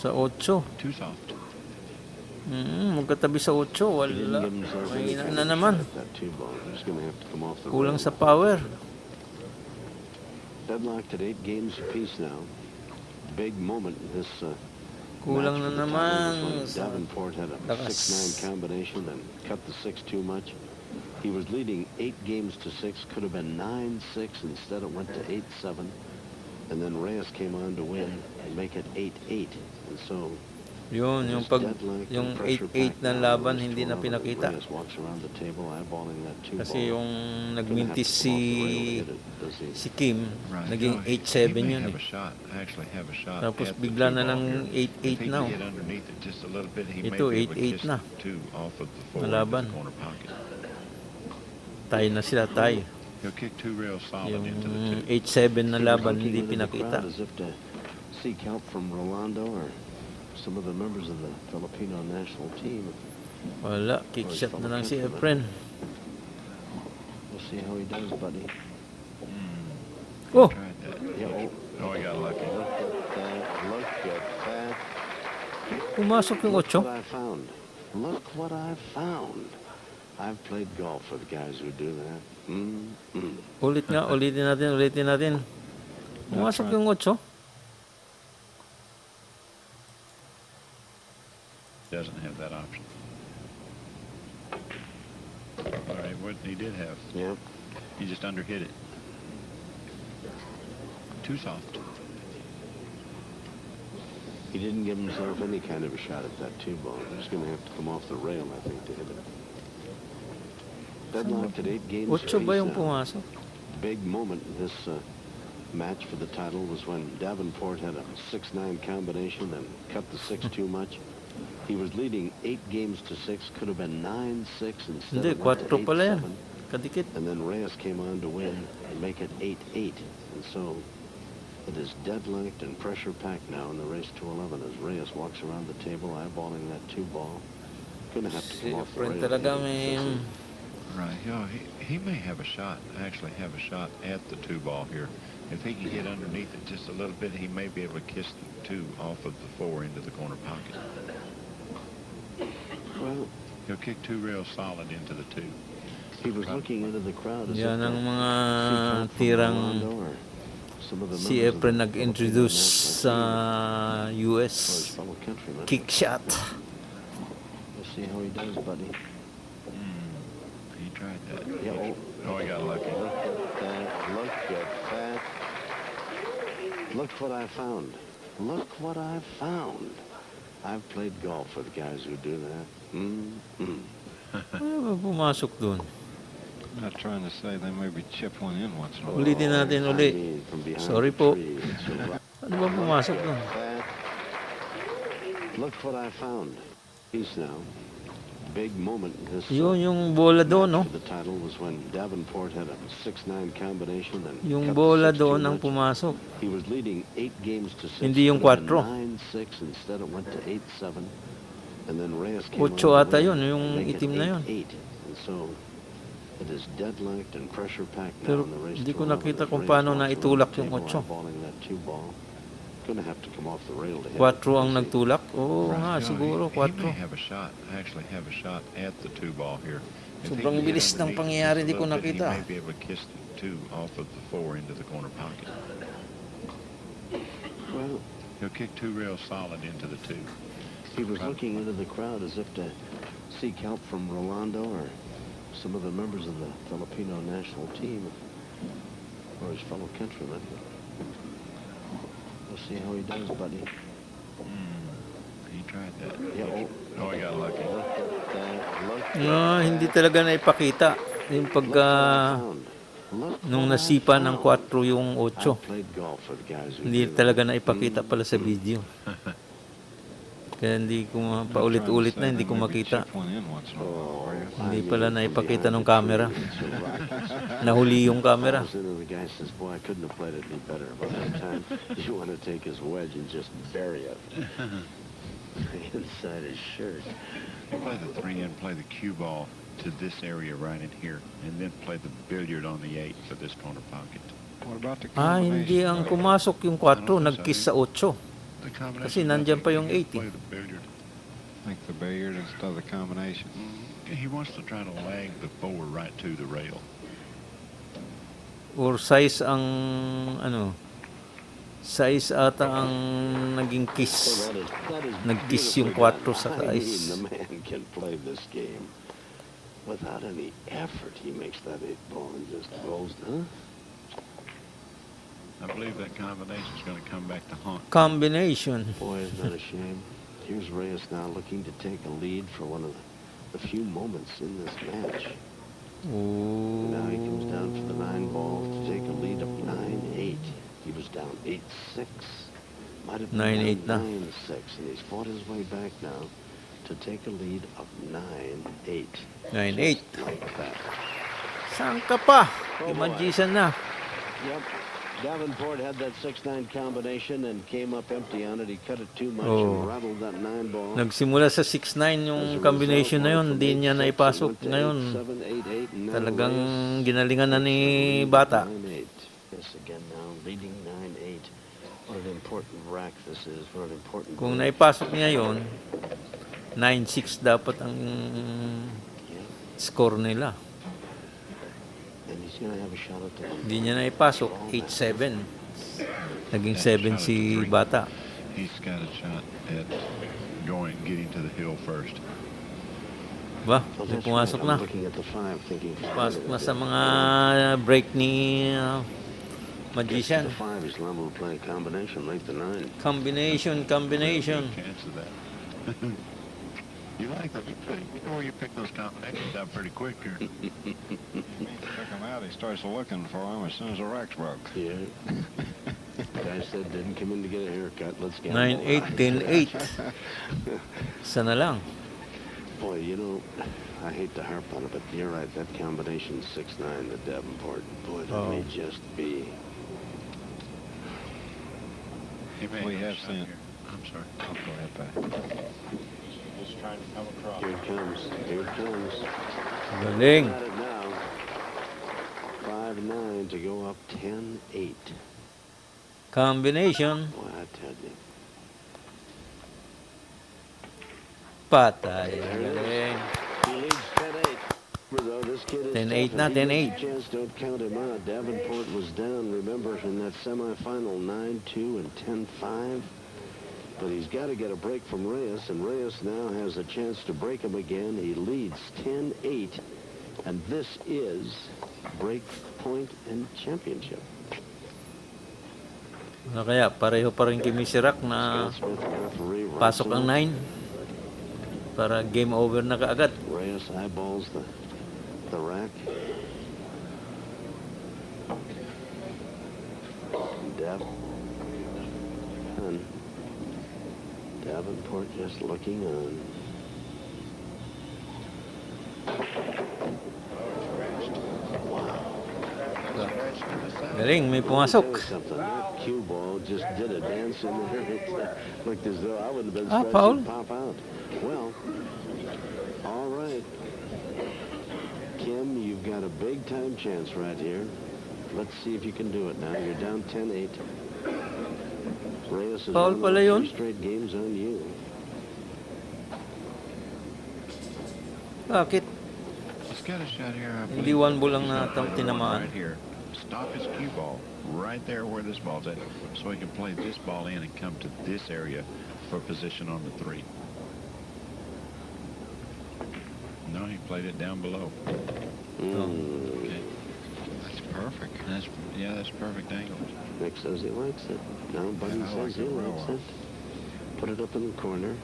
Sa 8. Too soft. Magkatabi sa 8. He didn't Wala. give himself any Mahina kind na of naman. shot at that 2 ball. He's going to have to come off the Kulang rail. sa power. Deadlocked at 8 games apiece now. Big moment in this Kulang match na for the naman titles when sa Davenport had a lakas. 6-9 combination and cut the 6 too much. He was leading 8 games to 6. Could have been 9-6. Instead it went to 8-7. And then Reyes came on to win and make it 8-8. And so Yun, yung pag yung 8-8 na laban hindi na pinakita. Reyes walks around the table eyeballing that 2 Kasi ball. yung nagmintis si Kim, Right. naging No, he 8-7 may yun have eh. a shot, actually have a shot Tapos at the bigla 2 na ball lang here. 8-8 If he now. can get underneath it just a little bit, he may Ito, be able to 8-8 kiss na. the 2 off of the 4 in Nalaban. the corner pocket. Tay na sila, tay. He'll kick 2 real solid Yung into the 2. 8-7 na He was laban looking hindi into the pinakita. crowd As if to seek help from Rolando or some of the members of the Filipino national team. Wala, kick shot na lang si EFREN. We'll see how he does, buddy. Oh, Tried that. Yeah, Oh, he got lucky. Look at that. Look at that. pumasok yung Look 8. what I found. Look what I found. I've played golf for the guys who do that. Ulit nga, ulitin natin. Pumasok yung 8. Doesn't have that option. All right, what he did have, Yeah. he just underhit it. Too soft. He didn't give himself any kind of a shot at that 2 ball. He's going to have to come off the rail, I think, to hit it. Deadlocked at 8 games 8 ba yung apiece now. pumasok? Big moment in this match for the title was when Davenport had a 6-9 combination and cut the 6 too much. He was leading 8 games to 6. Could have been 9-6 instead. Hindi, it went to 4 pala yan. 8-7. Kadikit. And then Reyes came on to win and and make it 8-8. And so it is deadlocked and pressure-packed now in the race to 11 as Reyes walks around the table eyeballing that 2-ball. Gonna have to Si come off the Efren rail. talaga may... Right. You know, he may have a shot, actually have a shot at the 2-ball here. If he can get underneath it just a little bit, he may be able to kiss the 2 off of the 4 into the corner pocket. Well, He'll kick 2 real solid into the 2. he was looking into the crowd as Yan if ang to mga seek help from tirang Rolando or some of the si members of Efren the nag-introduce Filipino national sa team or his US. fellow countrymen. Kick shot. We'll see how he does, buddy. He tried that. Yeah, Oh, he got lucky. Look at that. Look at that. Look what I found. Look what I found. I've played golf with guys who do that. Ano ba pumasok dun? I'm not trying to say they maybe chip one in once in a while. Ulitin natin uli. I mean, from behind Sorry the po. tree, it's a rock. Ano ba pumasok dun? Look what I found. He's now. Big moment in his Yun yung bola doon, no? The title was when Davenport had a 6-9 combination and Yung cut the bola 6-2 doon ang match. pumasok. He was leading 8 games to 6. Hindi yung Could have been 4. 9-6 instead it went to 8-7. And then Reyes came 8 on ata to yun, win, yung make it itim na yun. 8-8. And so it is deadlocked and pressure packed now Pero in the race. hindi to ko 11 nakita as kung Reyes paano walks na around itulak the yung table 8. eyeballing that 2-ball. Gonna have to come off the rail to hit 4 it. ang nagtulak? Oo Right. nga, You know, siguro he may 4. have a shot, actually have a shot at the 2-ball here. If he Sobrang can get bilis ng underneath pangyayari, just a di ko little bit, nakita. He may be able to kiss the 2 off of the 4 into the corner pocket. Well, He'll kick 2 real solid into the 2. he was looking into the crowd as if to seek help from Rolando or some of the members of the Filipino national team or his fellow countrymen. We'll see how he does, buddy. He tried that. Yeah, Oh, he got lucky. look at that. Look at No, that. hindi talaga naipakita. Yung Look what I pagka found. Look nung what I nasipa ng found. 4 yung 8. I've played golf with guys who Hindi do that. talaga naipakita pala sa video. Kaya hindi ko paulit-ulit na hindi ko makita. Chip one in once in a while, are you? Hindi I pala mean, naipakita from ng behind the camera. tree, it's a rock. Nahuli yung camera. Falls into the guy says, boy, I couldn't have played it any better. About that time, you want to take his wedge and just bury it. Inside his shirt. Play the 3 in, play the cue ball to this area right in here, and then play the billiard on the 8 for this corner pocket. What about the Hindi combination? ang pumasok yung 4, nag-kiss sa 8. The combination, Kasi nandyan pa yung 8 play the billiard. I think the billiard instead of the combination. He wants to try to lag the 4 right to the rail. Or size ang size ata ang naging So kiss. that is Nag-kiss yung beautifully 4 sa done. I mean, ice. the man can play this game without any effort. He makes that 8 ball and just goes, huh? I believe that combination is going to come back to haunt. Combination. Boy, isn't that a shame? Here's Reyes now looking to take a lead for one of the few moments in this match. Oh. Now he comes down for the 9 ball to take a lead of 9-8. He was down 8-6. Might have been 9-8 na. 9-6, and he's fought his way back now to take a lead of 9-8. 9-8. Just like that. Saan ka pa? Oh, boy. Imagine na. Yep. Davenport had that 6-9 combination and came up empty on it. He cut it too much Oh. and rattled that 9 ball. Nagsimula sa 6-9 yung combination na yun, hindi niya naipasok. Ngayon, talagang ginalingan na ni Bata. 9-8. Yes, again now, leading 9-8. What an important rack this is. What an important Kung goal. naipasok niya yun, 9-6 dapat ang score nila. And he's gonna have a shot at the Hindi niya naipasok, 8-7. Naging 7 si Bata. He's got a shot at getting to the hill first. Ba, Oh, may that's pumasok right. na. I'm looking at the 5, thinking. Pasok na sa mga break ni Magician. The 5 is liable to play a combination like the 9. Combination. Chance of that. You like that? You know where you pick those combinations out pretty quick here. Pick him out, he starts looking for him as soon as the rack's broke. Yeah. Guy said didn't come in to get a haircut. Let's get 9-8, 10-8. Sana lang. Boy, you know, I hate to harp on it, but you're right. That combination 6-9, the Davenport, boy, that may just be. He may We have a have shot seen- here. I'm sorry. I'll go ahead back. Just trying to come across. Here it comes. Here it comes. Galing. Got it now. 5-9 to go up 10-8. Combination. Boy, I tell you. Patay. Galing. He leads 10-8. Though this kid is 10-8 tough. na, If he 10-8. gets a chance, don't count him out. Davenport was down, remember, in that semifinal 9-2 and 10-5. But he's got to get a break from Reyes, and Reyes now has a chance to break him again. He leads 10-8, and this is break point and championship. Ano kaya? Pareho pa rin kami si Rock na Scott Smith, referee, pasok ang writes 9 para game over na kaagad. him. Reyes eyeballs the rack. And Davenport just looking on. Galing, may Tell pumasok. you something, that cue ball just did a dance in there. It looked as though I wouldn't have been Ah, surprised foul. to pop out. Well, all right. Kim, you've got a big-time chance right here. Let's see if you can do it now. You're down 10-8. Reyes is Foul on pala yun. 3 straight games on you. Bakit? He's got a shot here. I Hindi believe. one ball lang He's na gotta play the one tinamaan. right here. Stop his cue ball right there where this ball's at, so he can play this ball in and come to this area for position on the 3. No, he played it down below. Okay. That's perfect. That's perfect angle. Nick says he likes it. Now Buddy Yeah, I like says he it real likes well. it. Put it up in the corner.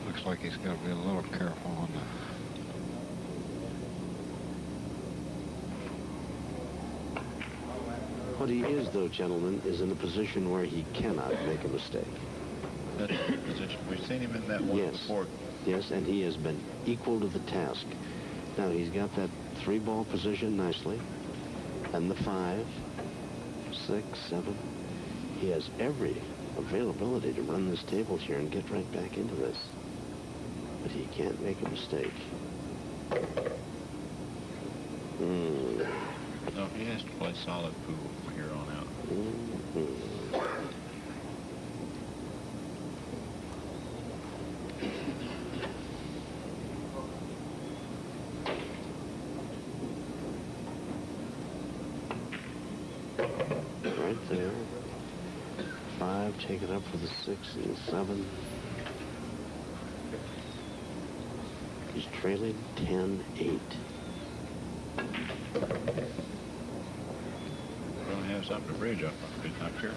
Looks like he's got to be a little careful on the. What he is, though, gentlemen, is in a position where he cannot make a mistake. That's the position. We've seen him in that one Yes. before. Yes, and he has been equal to the task. Now, he's got that 3-ball position nicely. And the 5, 6, 7. He has every availability to run this table here and get right back into this. But he can't make a mistake. No, he has to play solid pool from here on out. Right there. 5, take it up for the 6 and 7. He's trailing 10-8. Really have something to bridge up up here.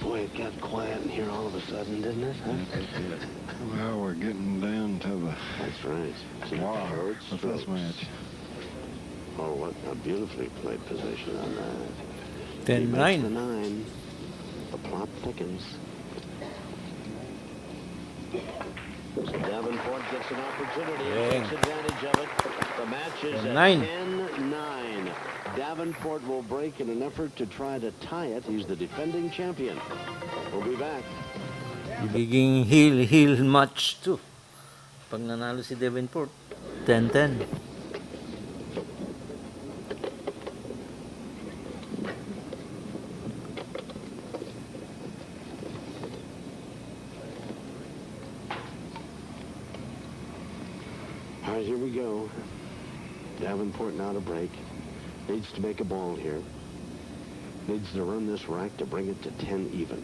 Boy, it got quiet in here all of a sudden, didn't it? Huh? Well, we're getting down to the That's right. Some wire hard with this strokes. match. Oh, what a beautifully played position on that. 10-9. The 9. The plot thickens. So Davenport gets an opportunity and takes advantage of it. The match is at 10-9. 10-9. Davenport will break in an effort to try to tie it. He's the defending champion. We'll be back. Ibiging heel match to. Pag nanalo si Davenport, 10-10. All right, here we go. Davenport now to break. Needs to make a ball here. Needs to run this rack to bring it to 10 even.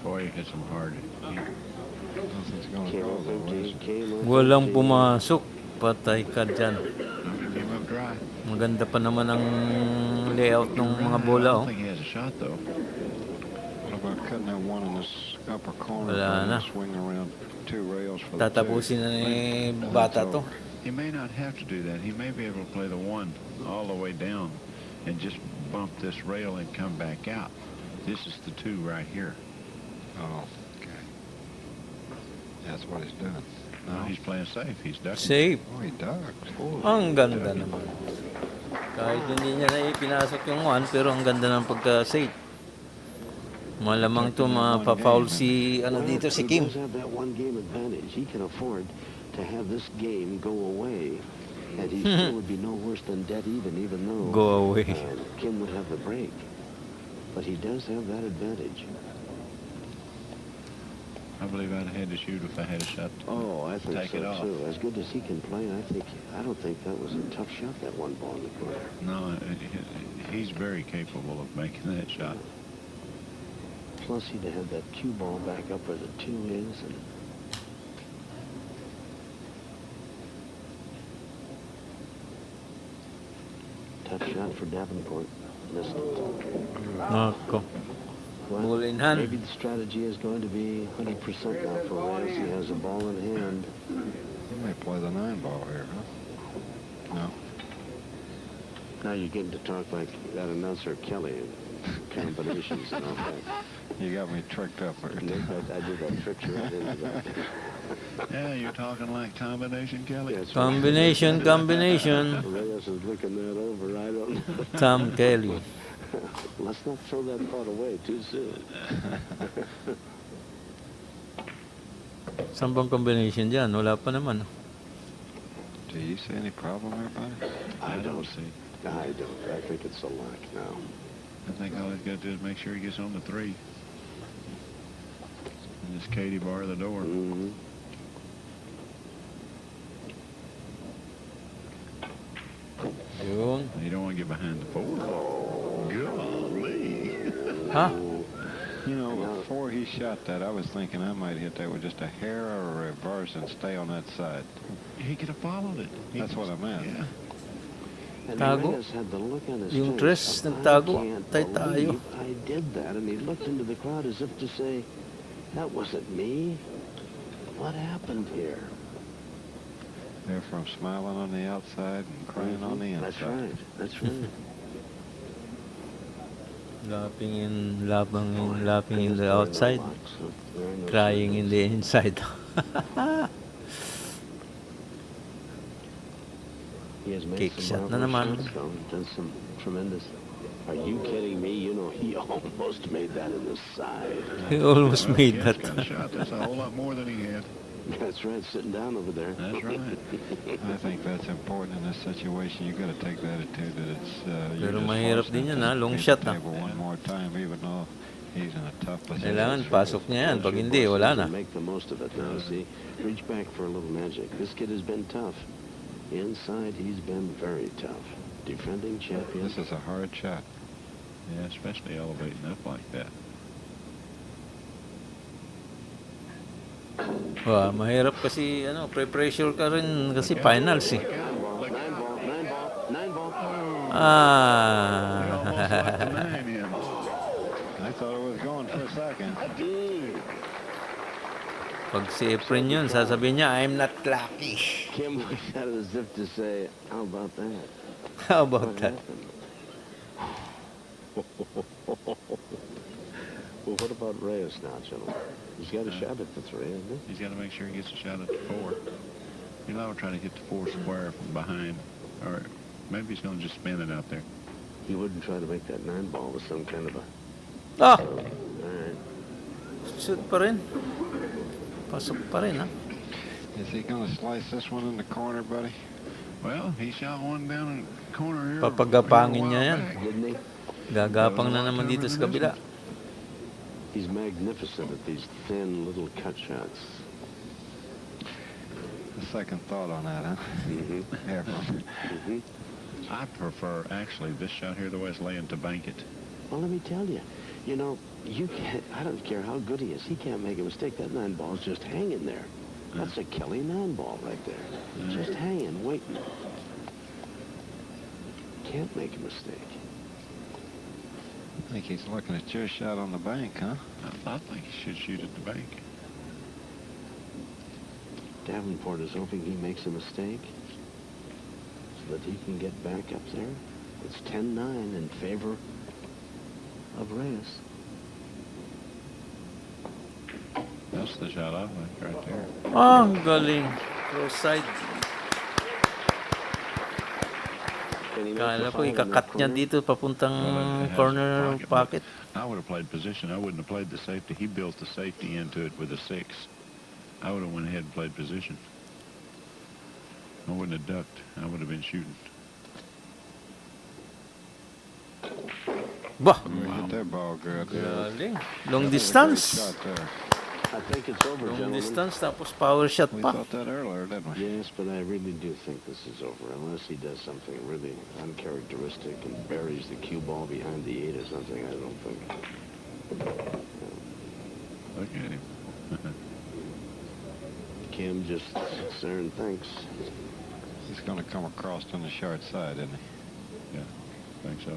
Boy, he hits him hard. Nothing's going to Came go up though, is empty. it? Came up Walang empty. pumasok. Patay ka dyan. Came up dry. Maganda pa naman ang layout ng mga bola, I don't oh. think he has a shot, though. What about cutting that one in this upper corner Wala and na. swing around 2 rails for the 2? Tatapusin na ni Bata to. He may not have to do that. He may be able to play the 1 all the way down and just bump this rail and come back out. This is the 2 right here. Oh, okay. That's what he's doing. No, he's playing safe. He's ducking. Safe. Oh, he ducks. Ang ganda naman. Kahit hindi niya na ipinasok yung 1, pero ang ganda ng pagka-safe. Malamang to mapafoul si dito si Kim. He does have that one game advantage. He can afford to have this game go away, and he still would be no worse than dead even though Go away. Kim would have the break. But he does have that advantage. I believe I'd have had to shoot if I had a shot. Oh, I think Take so it off. too. As good as he can play, I don't think that was a tough shot, that one ball in the corner. No, he's very capable of making that shot. Plus, he'd have had that cue ball back up where the 2 is, and tough shot for Davenport. Missed it. Nako. Well, Ball in hand. maybe the strategy is going to be 100% now for Reyes. He has a ball in hand. He may play the 9 ball here, huh? No. Now you're getting to talk like that announcer Kelly, combinations and all that. You got me tricked up there. Nick, I did that trick you right into that. Yeah, you're talking like combination, Kelly. That's right. Combination. Reyes is looking that over. I don't know. Tom Kelly. Let's not throw that thought away too soon. Saan bang combination dyan? Wala pa naman. Do you see any problem there, buddy? I don't see. I don't. I think it's a lock now. I think all he's got to do is make sure he gets on the 3. And just Katie bar the door. Mm-hmm. Yun. You don't want to get behind the 4. Golly. Ha? You know, before he shot that, I was thinking I might hit that with just a hair or a reverse and stay on that side. He could have followed it. That's what I meant. Yeah. And Tago. Reyes had the look on his Yung face. dress, I nagtago. can't Tay tayo. believe I did that. And he looked into the crowd as if to say, that wasn't me. What happened here? They're from smiling on the outside and crying on the inside. That's right. That's right. Laughing in the outside, crying in the inside. He has made Kick some shot na marvelous naman. shots, though. He's done some tremendous. Are you kidding me? You know, he almost made that in the side. He almost made Yes, that. got a shot. That's a whole lot more than he had. That's right, sitting down over there. That's right. I think that's important in this situation. You got to take the attitude that it's. Pero mahirap din yan, ha? Long shot, ha? One more time, even though he's in a tough position. Kailangan pasok niya yan. Pag hindi, wala na. Make the most of it now. See, reach back for a little magic. This kid has been tough. Inside, he's been very tough. Defending champion. This is a hard shot. Yeah, especially elevating up like that. Mahirap kasi, pre-pressure ka rin kasi finals, eh. 9 ball. Ah. He almost left the 9 in. I thought it was going for a second. Pag si EFREN yun, sasabihin niya, I'm not lucky. Kim looks at it as if to say, how about that? How about What that? happened? Well, what about Reyes now, gentlemen? He's got a shot at the 3, hasn't he? He's got to make sure he gets a shot at the 4. You know, trying to hit the 4 square from behind. Or maybe he's going to just spin it out there. He wouldn't try to make that 9 ball with some kind of a... Ah! All right. Shoot pa rin. Pasok pa rin, ha? Is he going to slice this one in the corner, buddy? Well, he shot one down in the corner here. Papagapangin niya yan. Didn't he? Gagapang na naman dito sa kabila. He's magnificent at these thin little cut shots. A second thought on that, huh? Mm-hmm. Careful. Mm-hmm. I prefer, actually, this shot here the way it's laying to bank it. Well, let me tell you, you know, you can't, I don't care how good he is, he can't make a mistake. That 9 ball's just hanging there. That's a Kelly 9-ball right there. Just hanging, waiting. Can't make a mistake. I think he's looking at your shot on the bank, huh? I think he should shoot at the bank. Davenport is hoping he makes a mistake so that he can get back up there. It's 10-9 in favor of Reyes. That's the shot I like right there. Ah, ang galing. Cross side. Can he make Kala the ko foul in that ikakat niya corner? dito papuntang Well, it has corner but pocket. I would have played position. I wouldn't have played the safety. He built the safety into it with a 6. I would have went ahead and played position. I wouldn't have ducked. I would have been shooting. Bah! We hit that ball good. Galing. That Long was a great distance. shot there. I think it's over, Long gentlemen. distance tapos power shot We pa. thought that earlier, didn't we? Yes, but I really do think this is over, unless he does something really uncharacteristic and buries the cue ball behind the 8 or something. I don't think. Look at him. Kim just sits there and thinks. He's going to come across on the short side, isn't he? Yeah, I think so.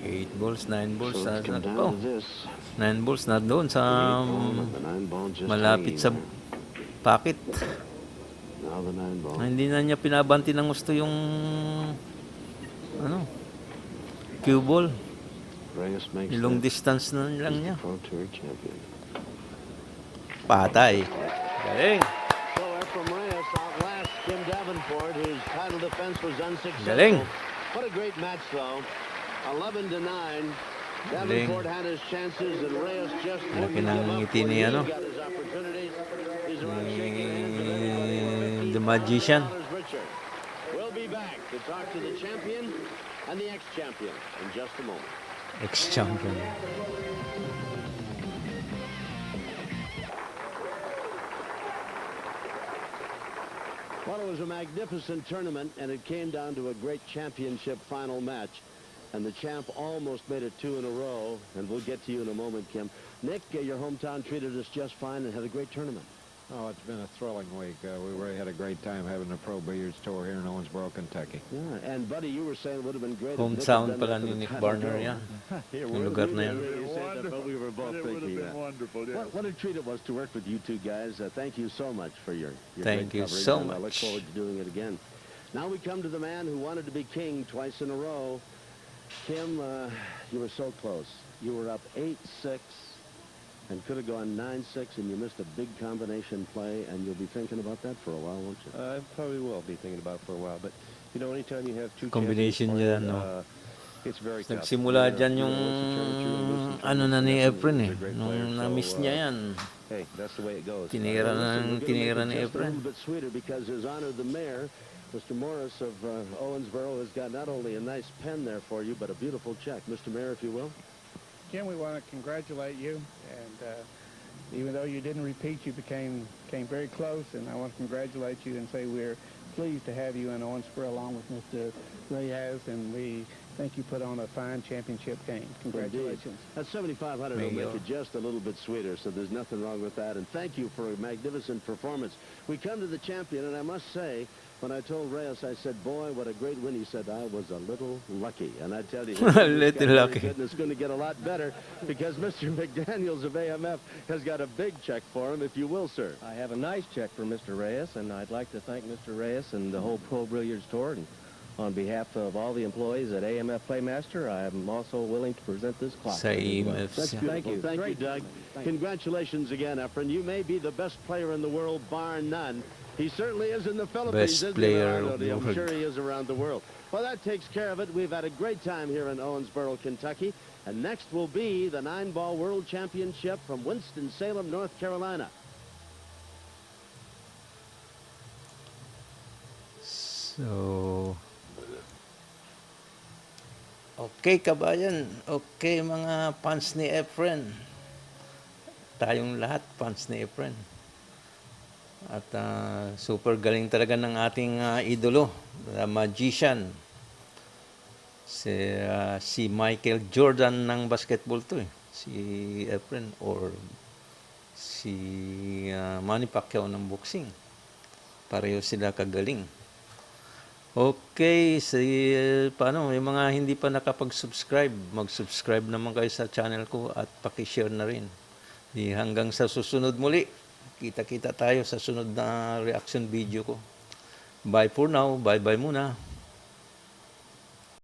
Eight balls, 9 balls. So let's come down Oh, to this. 9 balls na doon sa The 9-ball just malapit sa hanging there. pocket. Now the 9-ball. Hindi na niya pinabanti ng gusto yung ano, cue ball. Reyes makes Yung long that. distance na lang He's niya. the Pro Tour champion. Patay. Galing. So Efren Reyes outlasts Kim Davenport, whose title defense was unsuccessful. Galing. What a great match, though. 11-9. Davenport had his chances, and Reyes just wouldn't Laki give ng up ngiti when ni he ano, got his opportunities. He's around shaking hands with ni everybody. The Magician. $50,000 richer. We'll be back to talk to the champion and the ex-champion in just a moment. Ex-champion. Well, it was a magnificent tournament, and it came down to a great championship final match. And the champ almost made it 2 in a row, and we'll get to you in a moment, Kim. Nick, your hometown treated us just fine and had a great tournament. Oh, it's been a thrilling week. We really had a great time having the Pro Billiards Tour here in Owensboro, Kentucky. Yeah, and Buddy, you were saying it would have been great if Nick had Hometown done pala that for ni the Nick title Barner draw. yan. Yeah, Yung lugar na yan. You said that, but we were both thinking that. Wonderful, What a treat it was to work with you two guys. Thank you so much for your Thank great you coverage, so and I look much. forward to doing it again. Now we come to the man who wanted to be king twice in a row. Kim, you were so close. You were up 8-6 and could have gone 9-6, and you missed a big combination play, and you'll be thinking about that for a while, won't you? I probably will be thinking about it for a while, but you know, anytime you have two Combination champions niya, playing, no? it's very tough. Nagsimula You know, dyan you yung know, once you turn it, you lose it, ano na and ni that's Efren a eh. great Nung player, na-miss so, niya yan. Hey, that's the way it goes. Tinira We're gonna make tinira it ni just a Efren. little bit sweeter because His Honor the Mayor, Mr. Morris of Owensboro, has got not only a nice pen there for you, but a beautiful check. Mr. Mayor, if you will. Jim, we want to congratulate you, and even though you didn't repeat, you came very close, and I want to congratulate you and say we're pleased to have you in Owensboro along with Mr. Reyes, and we think you put on a fine championship game. Congratulations. That 7,500 will make it just a little bit sweeter, so there's nothing wrong with that. And thank you for a magnificent performance. We come to the champion, and I must say, when I told Reyes, I said, boy, what a great win. He said, I was a little lucky. And I tell you, Little lucky. it's going to get a lot better because Mr. McDaniels of AMF has got a big check for him, if you will, sir. I have a nice check for Mr. Reyes, and I'd like to thank Mr. Reyes and the whole Pro Billiards Tour. And on behalf of all the employees at AMF Playmaster, I am also willing to present this clock. Sa EMF That's siya. beautiful. Thank you, Doug. Congratulations again, Efren. You may be the best player in the world, bar none. He certainly is in the Philippines. Best isn't he, player Bernardo? of the I'm world. sure he is around the world. Well, that takes care of it. We've had a great time here in Owensboro, Kentucky. And next will be the 9-ball World Championship from Winston-Salem, North Carolina. So, okay kabayan. Okay mga fans ni Efren. Tayong lahat fans ni Efren. At super galing talaga ng ating idolo, the magician. Si Michael Jordan ng basketball to eh. si Efren or si Manny Pacquiao ng boxing. Pareho sila kagaling. Okay, paano, yung mga hindi pa nakapag-subscribe, mag-subscribe naman kayo sa channel ko at paki-share na rin. Hanggang sa susunod muli. Kita-kita tayo sa sunod na reaction video ko. Bye for now. Bye-bye muna.